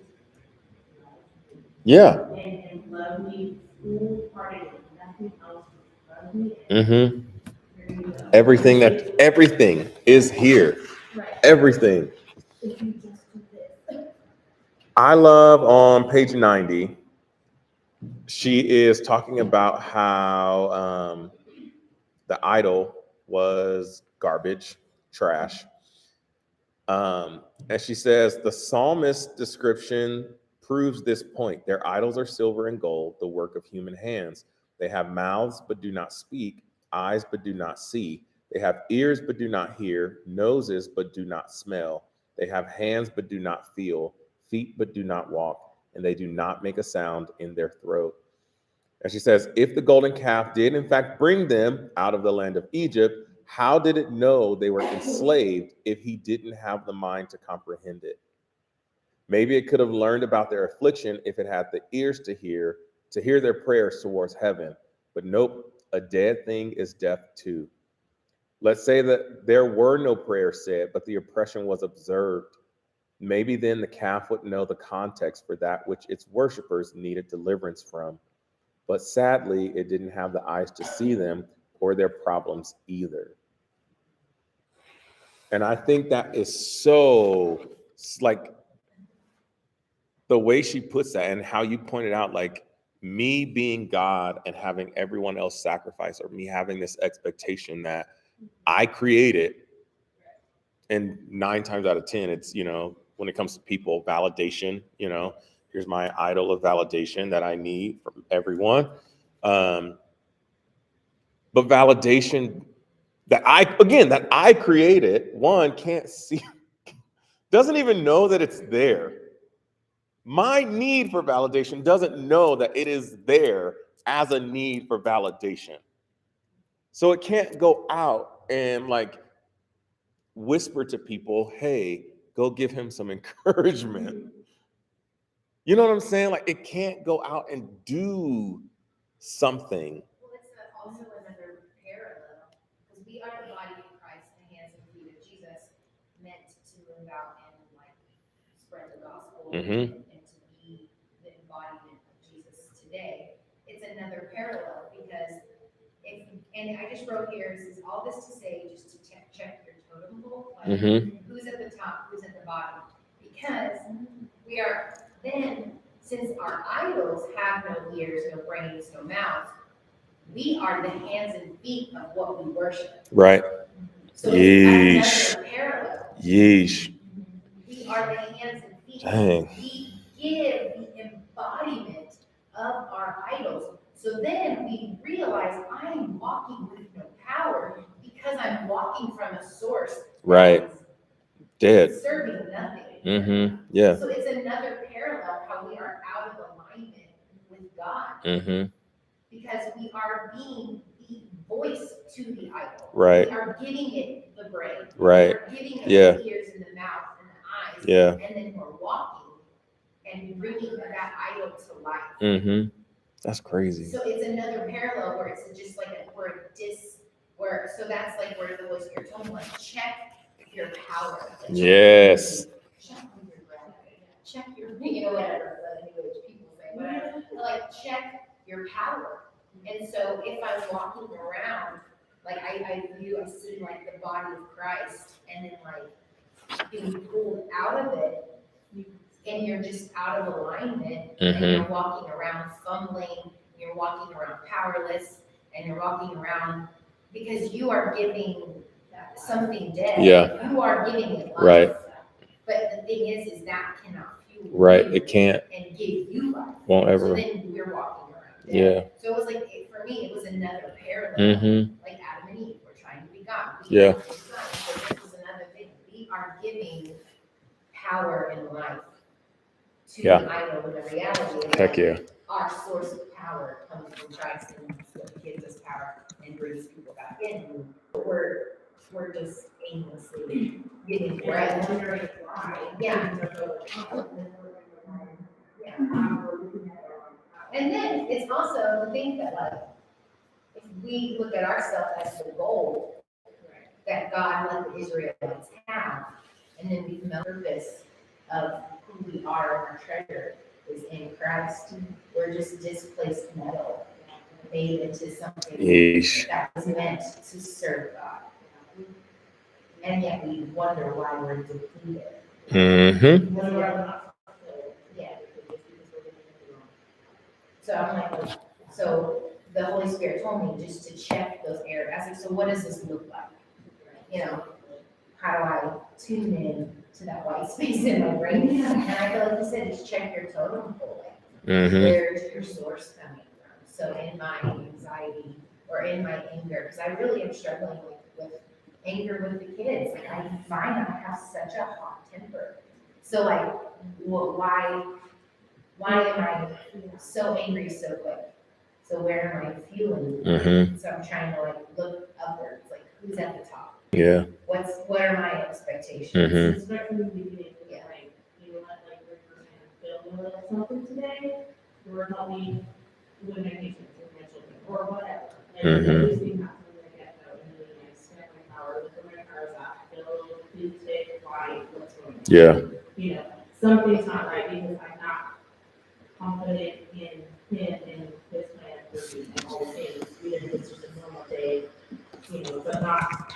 S1: Yeah.
S5: And love me, full hearted, nothing else. Love me.
S1: Mm-hmm. Everything is here.
S5: Right.
S1: Everything.
S5: If you just do this.
S1: I love on page 90, she is talking about how the idol was garbage, trash. And she says the psalmist's description proves this point. Their idols are silver and gold, the work of human hands. They have mouths but do not speak, eyes but do not see. They have ears but do not hear, noses but do not smell. They have hands but do not feel, feet but do not walk, and they do not make a sound in their throat. And she says, if the golden calf did in fact bring them out of the land of Egypt, how did it know they were enslaved if he didn't have the mind to comprehend it? Maybe it could have learned about their affliction if it had the ears to hear their prayers towards heaven. But nope, a dead thing is deaf too. Let's say that there were no prayers said, but the oppression was observed. Maybe then the calf would know the context for that which its worshipers needed deliverance from. But sadly, it didn't have the eyes to see them or their problems either. And I think that is so, like, the way she puts that and how you pointed out, like, me being God and having everyone else sacrifice, or me having this expectation that I created. And 9 times out of 10, it's, when it comes to people, validation, here's my idol of validation that I need from everyone. But validation that I created, one, can't see, doesn't even know that it's there. My need for validation doesn't know that it is there as a need for validation. So it can't go out and, like, whisper to people, hey, go give him some encouragement. You know what I'm saying? Like, it can't go out and do something.
S3: Well, it's also another parallel, because we are the body of Christ, the hands and feet of Jesus, meant to live out and, like, spread the gospel and to be the embodiment of Jesus today. It's another parallel because and I just wrote here, this is all this to say, just to check your totem pole, like who's at the top, who's at the bottom, because we are then, since our idols have no ears, no brains, no mouths, we are the hands and feet of what we worship.
S1: Right.
S3: So it's another parallel.
S1: Yeesh.
S3: We are the hands and feet.
S1: Dang.
S3: We give the embodiment of our idols. So then we realize I'm walking with no power because I'm walking from a source.
S1: Right. Dead.
S3: Serving nothing.
S1: Yeah.
S3: So it's another parallel how we are out of alignment with God.
S1: Mm-hmm.
S3: Because we are being the voice to the idol.
S1: Right.
S3: We are giving it the brain.
S1: Right.
S3: We're giving it
S1: Yeah.
S3: the ears and the mouth and the eyes.
S1: Yeah.
S3: And then we're walking and bringing that idol to life.
S1: Mm-hmm. That's crazy.
S3: So it's another parallel where it's just like so that's like where the Holy Spirit told me, like, check your power. Like,
S1: Yes.
S3: Check your breath. Check your, whatever, which people say, whatever. But, like, check your power. And so if I'm walking around, like I see like the body of Christ, and then like being pulled out of it, and you're just out of alignment, and you're walking around fumbling, you're walking around powerless, and you're walking around because you are giving something dead.
S1: Yeah.
S3: You are giving it life.
S1: Right.
S3: But the thing is that cannot fuel
S1: Right.
S3: you
S1: It can't.
S3: and give you life.
S1: Won't ever.
S3: So then we're walking around dead.
S1: Yeah.
S3: So it was like, for me, it was another parallel.
S1: Mm-hmm.
S3: Like Adam and Eve, we're trying to be God.
S1: Yeah.
S3: So this is another thing. We are giving power and life to the idol, and the reality is
S1: Heck yeah.
S3: our source of power comes from Christ, and that's what gives us power and brings people back in. We're just aimlessly giving breath. Yeah. And then it's also the thing that, like, if we look at ourselves as the gold that God let the Israelites have, and then we know the purpose of who we are and our treasure is in Christ, we're just displaced metal made into something that was meant to serve God. And yet we wonder why we're depleted.
S1: Mm-hmm.
S3: Yeah. So I'm like, so the Holy Spirit told me just to check those areas. I said, so what does this look like? How do I tune in to that white space in my brain? And I feel like you said, just check your totem pole. Where's your source coming from? So in my anxiety or in my anger, because I really am struggling with anger with the kids. Like, I find I have such a hot temper. So like, why am I so angry so quick? So where am I feeling? So I'm trying to like look upwards, like who's at the top?
S1: Yeah.
S3: What are my expectations?
S5: Especially in the beginning, like, like we're feeling a little something today, we're helping with medications with my children, or whatever. Like, everything happens in the get-go, and then I spend my power, look where my power's at, I feel a little confused, why, what's going on?
S1: Yeah.
S5: Something's not right because I'm not confident in him and his plan for me and all things, even if it's just a normal day, but not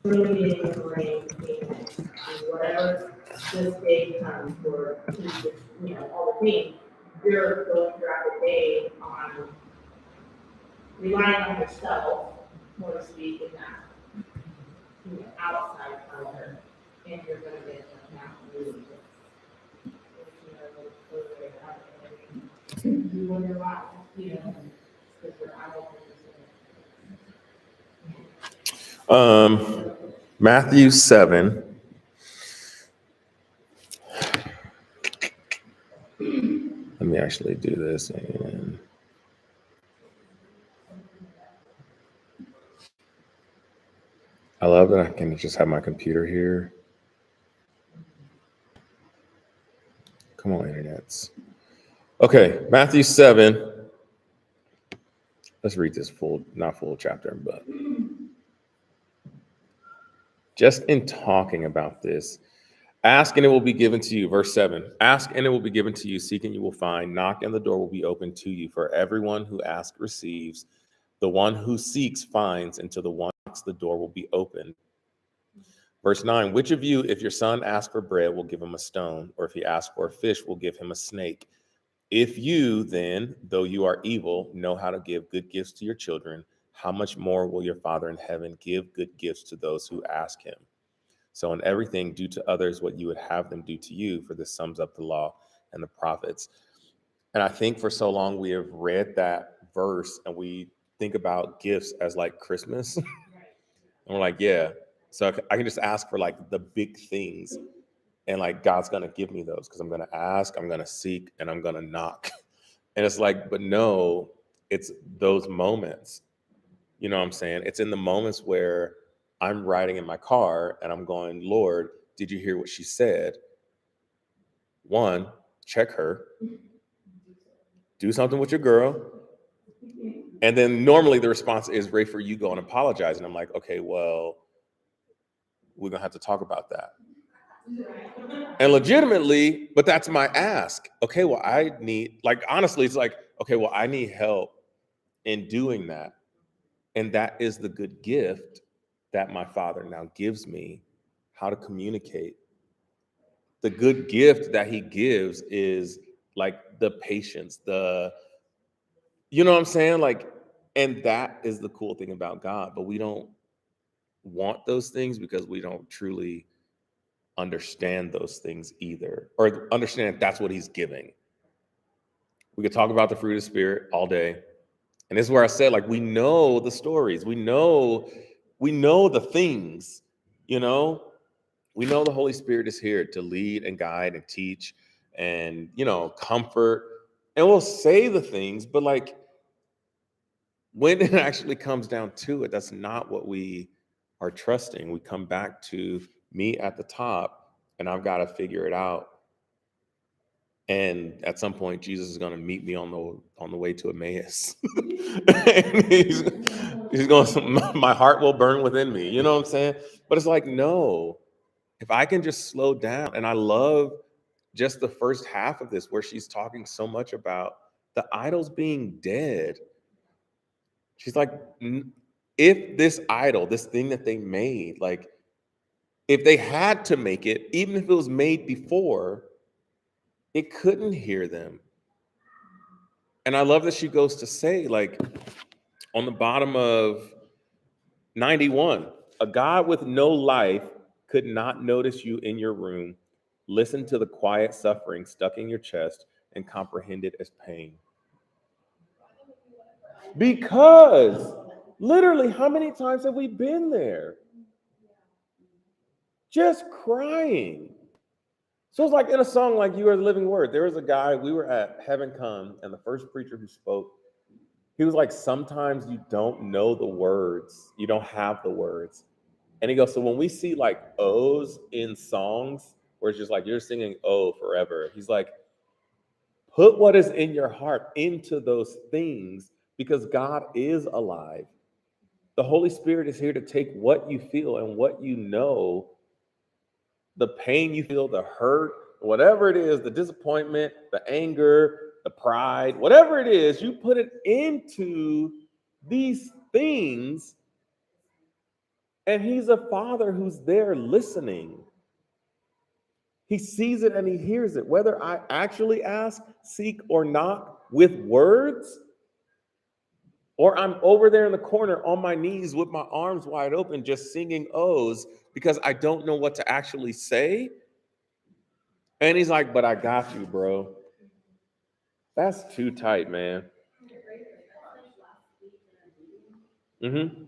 S5: really getting the brain, whatever this day comes for, all the things, you're going throughout the day on relying on yourself, so to speak, in that, outside power, and you're gonna get naturally. You wonder why, because we're out of
S1: Matthew 7. Let me actually do this. And I love that I can just have my computer here. Come on, internets. Okay, Matthew 7. Let's read this not full chapter, but just in talking about this. Ask and it will be given to you. Verse 7. Ask and it will be given to you. Seek and you will find. Knock and the door will be opened to you. For everyone who asks receives. The one who seeks finds. And to the one who knocks, the door will be opened. Verse 9. Which of you, if your son asks for bread, will give him a stone? Or if he asks for a fish, will give him a snake? If you then, though you are evil, know how to give good gifts to your children, how much more will your Father in heaven give good gifts to those who ask him? So in everything, do to others what you would have them do to you, for this sums up the law and the prophets. And I think for so long we have read that verse and we think about gifts as like Christmas. And we're like, yeah. So I can just ask for like the big things. And like, God's going to give me those because I'm going to ask, I'm going to seek, and I'm going to knock. And it's like, but no, it's those moments. You know what I'm saying? It's in the moments where I'm riding in my car and I'm going, Lord, did you hear what she said? One, check her, do something with your girl. And then normally the response is, Ray, for you go and apologize. And I'm like, okay, well, we're going to have to talk about that. And legitimately, but that's my ask. Okay, well, I need, like, honestly, it's like, okay, well, I need help in doing that. And that is the good gift that my Father now gives me, how to communicate. The good gift that he gives is like the patience, you know what I'm saying? Like, and that is the cool thing about God, but we don't want those things because we don't truly understand those things either, or understand that's what he's giving. We could talk about the fruit of the Spirit all day. And this is where I said, like, we know the stories, we know the things, you know, we know the Holy Spirit is here to lead and guide and teach and, you know, comfort. And we'll say the things, but like, when it actually comes down to it, that's not what we are trusting. We come back to me at the top, and I've got to figure it out. And at some point, Jesus is going to meet me on the way to Emmaus. And he's going, my heart will burn within me. You know what I'm saying? But it's like, no, if I can just slow down. And I love just the first half of this where she's talking so much about the idols being dead. She's like, if this idol, this thing that they made, like, if they had to make it, even if it was made before, it couldn't hear them. And I love that she goes to say, like, on the bottom of 91, a God with no life could not notice you in your room, listen to the quiet suffering stuck in your chest, and comprehend it as pain. Because literally, how many times have we been there? Just crying. So it's like in a song like You Are the Living Word. There was a guy, we were at Heaven Come, and the first preacher who spoke, he was like, sometimes you don't know the words. You don't have the words. And he goes, so when we see like O's in songs, where it's just like you're singing O forever, he's like, put what is in your heart into those things because God is alive. The Holy Spirit is here to take what you feel and what you know, the pain you feel, the hurt, whatever it is, the disappointment, the anger, the pride, whatever it is, you put it into these things, and he's a father who's there listening. He sees it and he hears it. Whether I actually ask, seek, or knock with words, or I'm over there in the corner on my knees with my arms wide open, just singing O's because I don't know what to actually say. And he's like, but I got you, bro. That's too tight, man. Mm-hmm.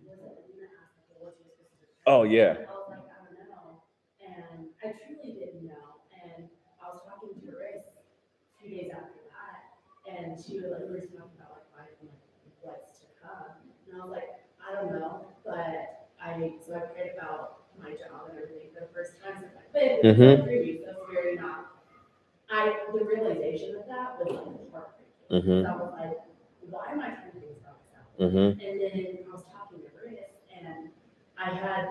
S1: Oh, yeah.
S4: I was like, I don't know. And I truly didn't know. And I was talking to Riss a few days after that. And she was like, we were talking about like life and like what's to come. And I was like, I don't know. But I prayed about my job and everything for the first time since I've been. It was like 3 weeks. That's very not. The realization of that was like heartbreaking.
S1: Mm-hmm.
S4: I was like, why am I trying to things about myself?
S1: Mm-hmm.
S4: And then I was talking to Riss, and I had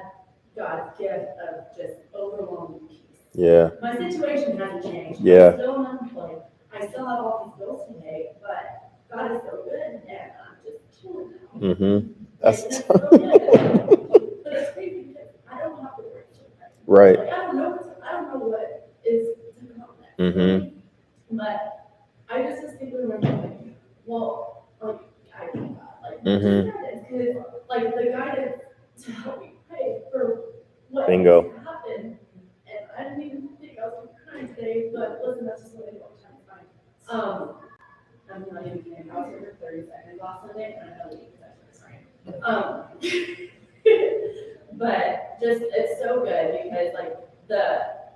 S4: God's gift of just overwhelming peace.
S1: Yeah.
S4: My situation hasn't changed.
S1: Yeah.
S4: I'm still unemployed. I still have all these bills to pay, but God is so good, and I'm just chilling now.
S1: Mm-hmm.
S4: It's so good. But it's crazy because I don't have to worry.
S1: Right.
S4: Like, I don't know what is to come next.
S1: Mm-hmm.
S4: But I just distinctly remember, like, well, like, I know God, like,
S1: Mm-hmm.
S4: because, like, the guidance to help me pray for what
S1: Bingo.
S4: happened, and I didn't even think I was crying today, but listen, that's just what I do all the time, it's fine. I'm not even kidding, I was here for 30 seconds last Sunday, and I know because I started crying. But just, it's so good, because, like,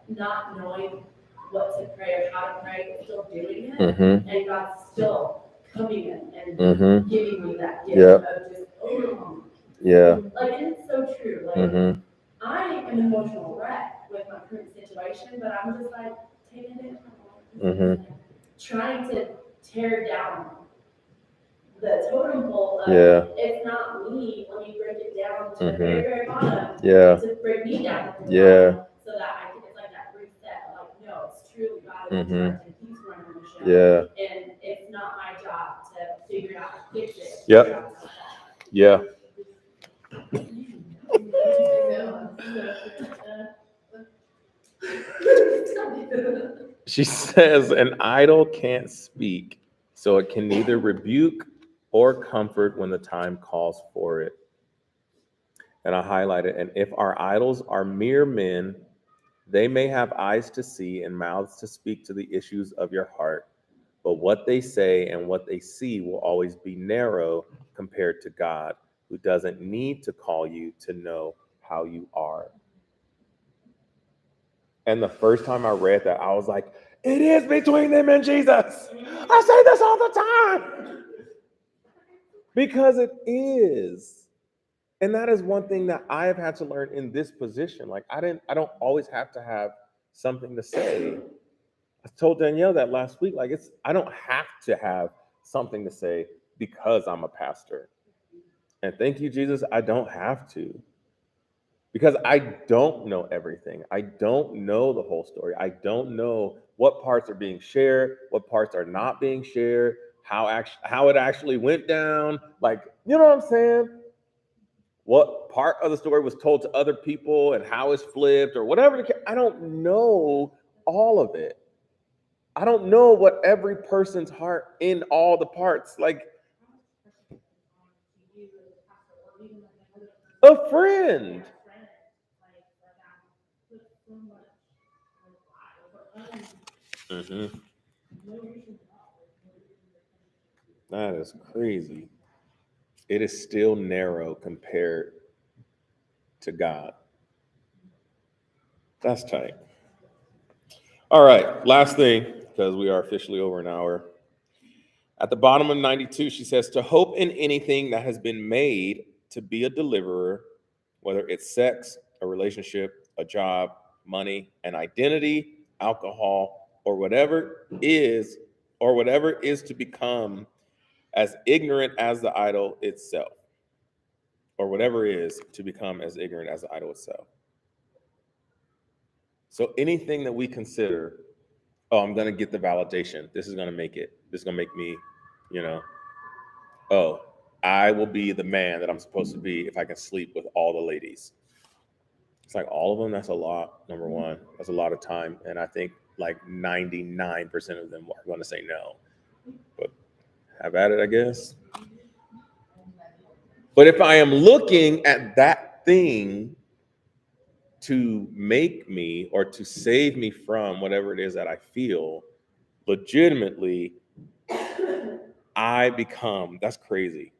S4: not knowing what to pray or how to pray, but still doing it.
S1: Mm-hmm.
S4: And God's still coming in and
S1: Mm-hmm.
S4: giving me that gift
S1: Yep.
S4: of just overwhelming.
S1: Yeah.
S4: Like, and it's so true. Like,
S1: Mm-hmm.
S4: I am an emotional wreck with my current situation, but I'm just like taking it,
S1: Mm-hmm.
S4: trying to tear down the totem pole of
S1: Yeah.
S4: it's not me when you break it down to the
S1: Mhm.
S4: very, very bottom
S1: Yeah.
S4: to break me down to the
S1: Yeah.
S4: bottom so that I can, it's like that reset, like, no, it's truly God is in
S1: Mhm.
S4: charge and He's running the show.
S1: Yeah.
S4: And it's not my job to figure out how to fix it. It's
S1: Yep.
S4: my job to solve it.
S1: Yeah. She says an idol can't speak, so it can neither rebuke or comfort when the time calls for it. And I highlighted, and if our idols are mere men, they may have eyes to see and mouths to speak to the issues of your heart, but what they say and what they see will always be narrow compared to God, who doesn't need to call you to know how you are. And the first time I read that, I was like, it is between them and Jesus. I say this all the time because it is. And that is one thing that I have had to learn in this position. Like I don't always have to have something to say. I told Danielle that last week. Like I don't have to have something to say because I'm a pastor. And thank you, Jesus, I don't have to. Because I don't know everything. I don't know the whole story. I don't know what parts are being shared, what parts are not being shared, how it actually went down. Like, you know what I'm saying? What part of the story was told to other people and how it's flipped or whatever. I don't know all of it. I don't know what every person's heart in all the parts. Like a friend. Mm-hmm. That is crazy. It is still narrow compared to God. That's tight. All right, last thing, because we are officially over an hour. At the bottom of 92, she says, to hope in anything that has been made to be a deliverer, whether it's sex, a relationship, a job, money, an identity, alcohol, or whatever is to become as ignorant as the idol itself. Or whatever is to become as ignorant as the idol itself. So anything that we consider, oh, I'm going to get the validation. This is going to make it. This is going to make me, oh, I will be the man that I'm supposed to be if I can sleep with all the ladies. It's like all of them. That's a lot. Number one, that's a lot of time. And I think like 99% of them are going to say no. But have at it, I guess. But if I am looking at that thing to make me or to save me from whatever it is that I feel, legitimately, that's crazy.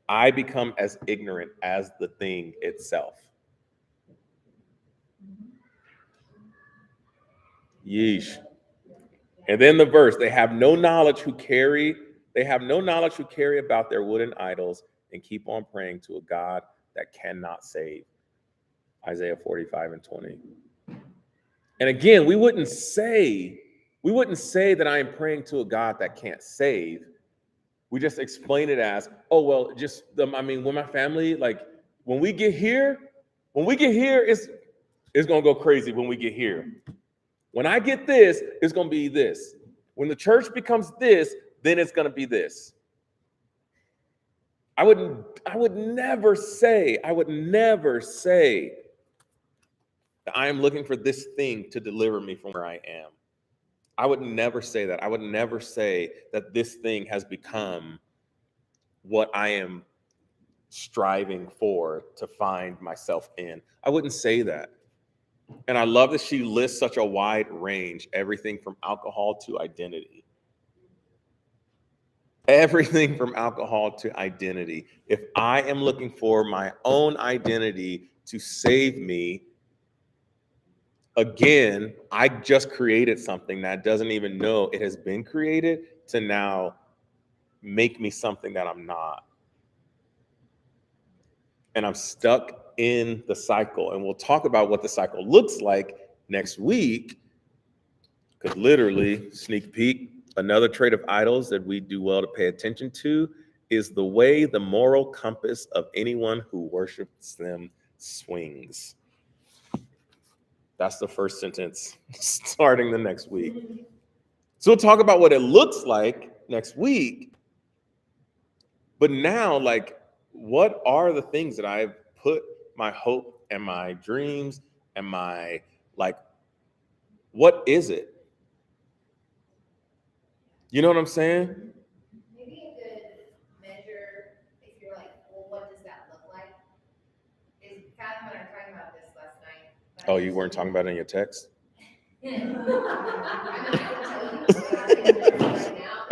S1: I become as ignorant as the thing itself. Yeesh. And then the verse, they have no knowledge who carry about their wooden idols and keep on praying to a God that cannot save. Isaiah 45:20. And again, we wouldn't say that I am praying to a God that can't save. We just explain it as, oh, well, when my family, like when we get here, it's going to go crazy when we get here. When I get this, it's going to be this. When the church becomes this, then it's going to be this. I would never say that I am looking for this thing to deliver me from where I am. I would never say that. I would never say that this thing has become what I am striving for to find myself in. I wouldn't say that. And I love that she lists such a wide range, everything from alcohol to identity. Everything from alcohol to identity. If I am looking for my own identity to save me, again, I just created something that doesn't even know it has been created to now make me something that I'm not. And I'm stuck in the cycle. And we'll talk about what the cycle looks like next week. Because literally, sneak peek, another trait of idols that we do well to pay attention to is the way the moral compass of anyone who worships them swings. That's the first sentence starting the next week. So we'll talk about what it looks like next week. But now, like, what are the things that I've put my hope and my dreams and my, like, what is it? You know what I'm saying?
S3: Maybe a good measure, if you're like, well, what does that look like? Is Fatima and I were talking about this last night.
S1: Oh, you weren't talking about it in your text?
S3: I mean, I can tell you what I'm doing right now.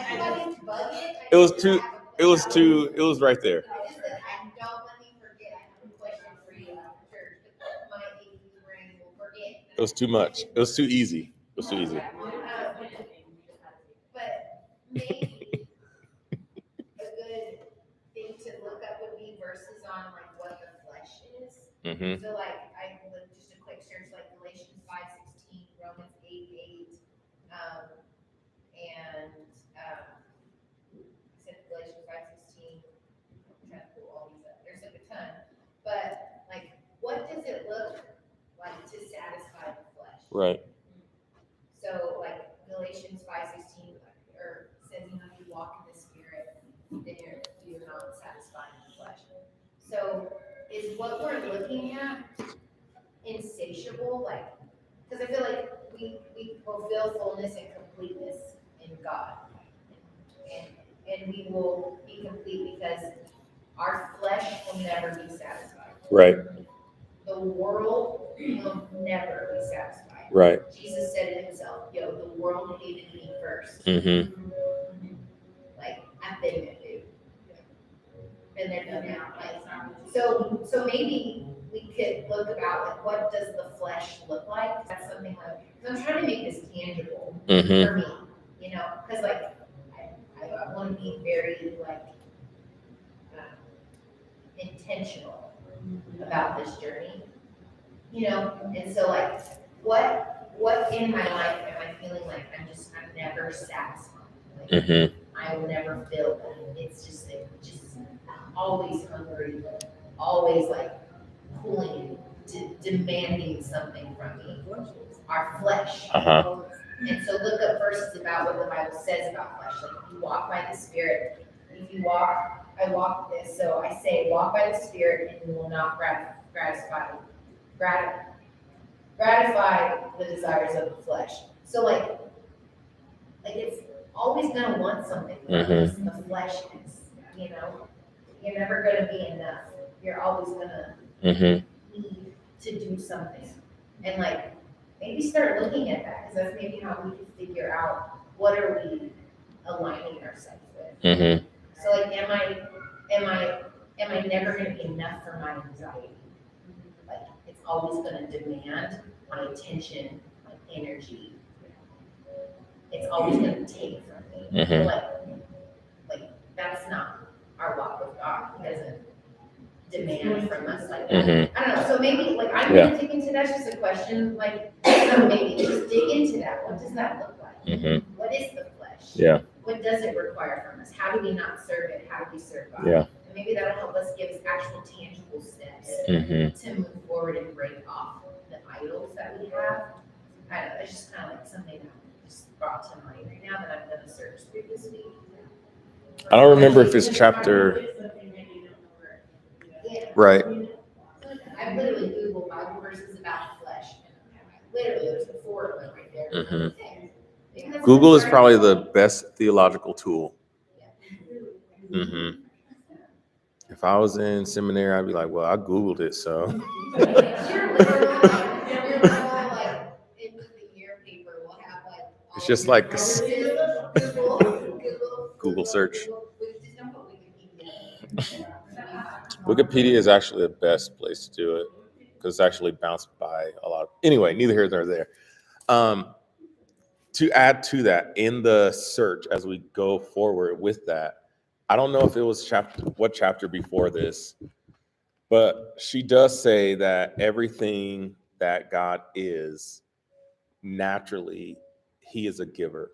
S3: Everybody's budget.
S1: It was right there.
S3: It is that I don't let me forget. I have a question for you about the church. My AD brain will forget.
S1: It was too much. It was too easy. It was too easy.
S3: But maybe a good thing to look up would be verses on like what the flesh is.
S1: Mm-hmm.
S3: So like I looked just a quick search like Galatians 5:16, Romans 8:8, and I said Galatians 5:16. I'm trying to pull all these up. There's like a ton, but like what does it look like to satisfy the flesh?
S1: Right.
S3: So like Galatians 5:16 or says, you know, if you walk in the spirit, then you're not satisfying the flesh. So is what we're looking at insatiable? Like, because I feel like we fulfill fullness and completeness in God. And we will be complete because our flesh will never be satisfied.
S1: Right.
S3: The world will never be satisfied.
S1: Right.
S3: Jesus said it himself, the world hated me first.
S1: Mm-hmm.
S3: Like, I've been there, dude. Been there, done that. Like, so maybe we could look about, like, what does the flesh look like? That's something like, because I'm trying to make this tangible
S1: Mm-hmm.
S3: for me, because, like, I want to be very, like, intentional about this journey, and so, like, what in my life am I feeling like I'm never satisfied? Like,
S1: Mm-hmm.
S3: I will never feel that. It's just like, always hungry, always like pulling, demanding something from me. Our flesh.
S1: Uh-huh.
S3: And so look up verses about what the Bible says about flesh. Like if you walk by the Spirit, I walk this. So I say, walk by the Spirit, and you will not gratify the desires of the flesh. So like it's always gonna want something from us. The flesh is, you're never gonna be enough. You're always gonna need to do something. And like maybe start looking at that, because that's maybe how we can figure out what are we aligning ourselves with.
S1: Mm-hmm.
S3: So like am I never gonna be enough for my anxiety? Like it's always gonna demand my attention, my energy. It's always gonna take from me.
S1: Mm-hmm.
S3: Like that's not our walk with God. He doesn't demand from us like that.
S1: Mm-hmm.
S3: I don't know. So maybe like I'm gonna dig into that's just a question. Like maybe just dig into that. What does that look like?
S1: Mm-hmm.
S3: What is the flesh?
S1: Yeah.
S3: What does it require from us? How do we not serve it? How do we serve God?
S1: Yeah.
S3: And maybe that'll help us give us actual tangible steps to move forward and break off the idols that we have. I don't know. It's just kind of like something that just brought to mind right now that I'm gonna search through this week.
S1: I don't remember if it's chapter.
S3: Yeah.
S1: Right.
S3: I literally Googled Bible verses about the flesh. Literally, there's 4 of them right there.
S1: Mm-hmm. Google is probably the best theological tool. Mm-hmm. If I was in seminary, I'd be like, well, I Googled it, so.
S3: Your literal, like, end of the year paper will have, like.
S1: It's just like
S3: Google
S1: search.
S3: Just don't put Wikipedia.
S1: Wikipedia is actually the best place to do it. because it's actually bounced by a lot. Anyway, neither here nor there. To add to that, in the search as we go forward with that, I don't know if it was what chapter before this, but she does say that everything that God is, naturally, he is a giver.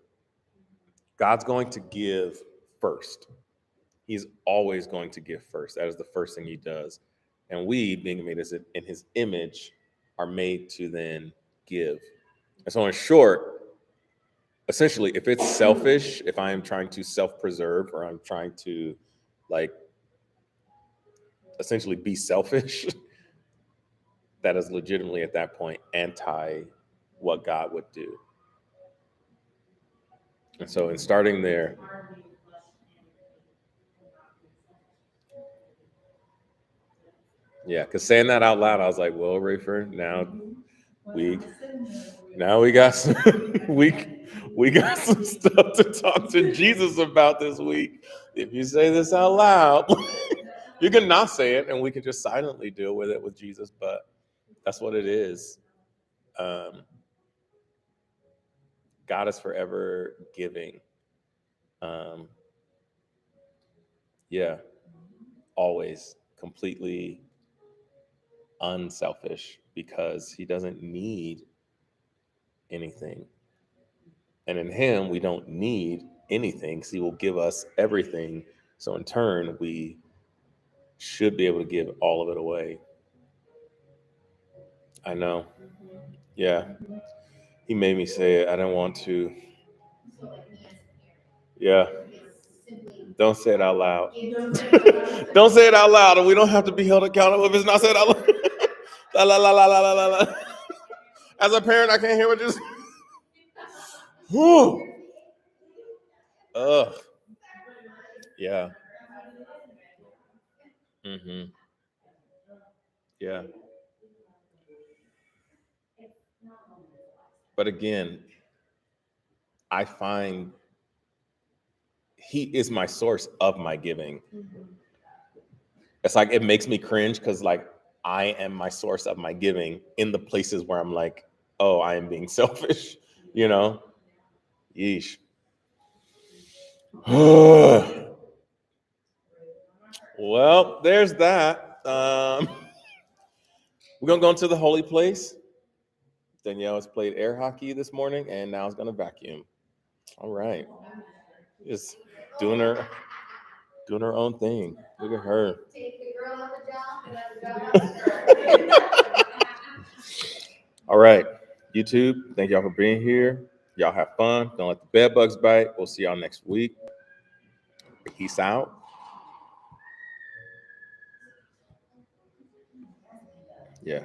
S1: God's going to give first. He's always going to give first. That is the first thing he does. And we, being made in his image, are made to then give. And so in short, essentially, if it's selfish, if I am trying to self-preserve or I'm trying to like essentially be selfish, that is legitimately at that point anti what God would do. And so in starting there, yeah, because saying that out loud, I was like, well, Rayford, now we got some we got some stuff to talk to Jesus about this week. If you say this out loud, you can not say it and we can just silently deal with it with Jesus, but that's what it is. God is forever giving. Yeah, always completely unselfish because he doesn't need anything. And in him, we don't need anything because he will give us everything. So in turn, we should be able to give all of it away. I know. Yeah. He made me say it. I didn't want to. Yeah. Don't say it out loud. Don't say it out loud, and we don't have to be held accountable if it's not said out loud. La, la, la, la, la, la, la. As a parent, I can't hear what you're saying. Whew. Ugh. Yeah. Mm-hmm. Yeah. But again, I find he is my source of my giving. It's like it makes me cringe because like I am my source of my giving in the places where I'm like, oh, I am being selfish, you know? Yeesh. Well, there's that. We're gonna go into the holy place. Danielle has played air hockey this morning and now is gonna vacuum. All right. Just doing her own thing. Look at her.
S3: Take the girl on the job and let the job on the girl.
S1: All right. YouTube, thank y'all for being here. Y'all have fun. Don't let the bed bugs bite. We'll see y'all next week. Peace out.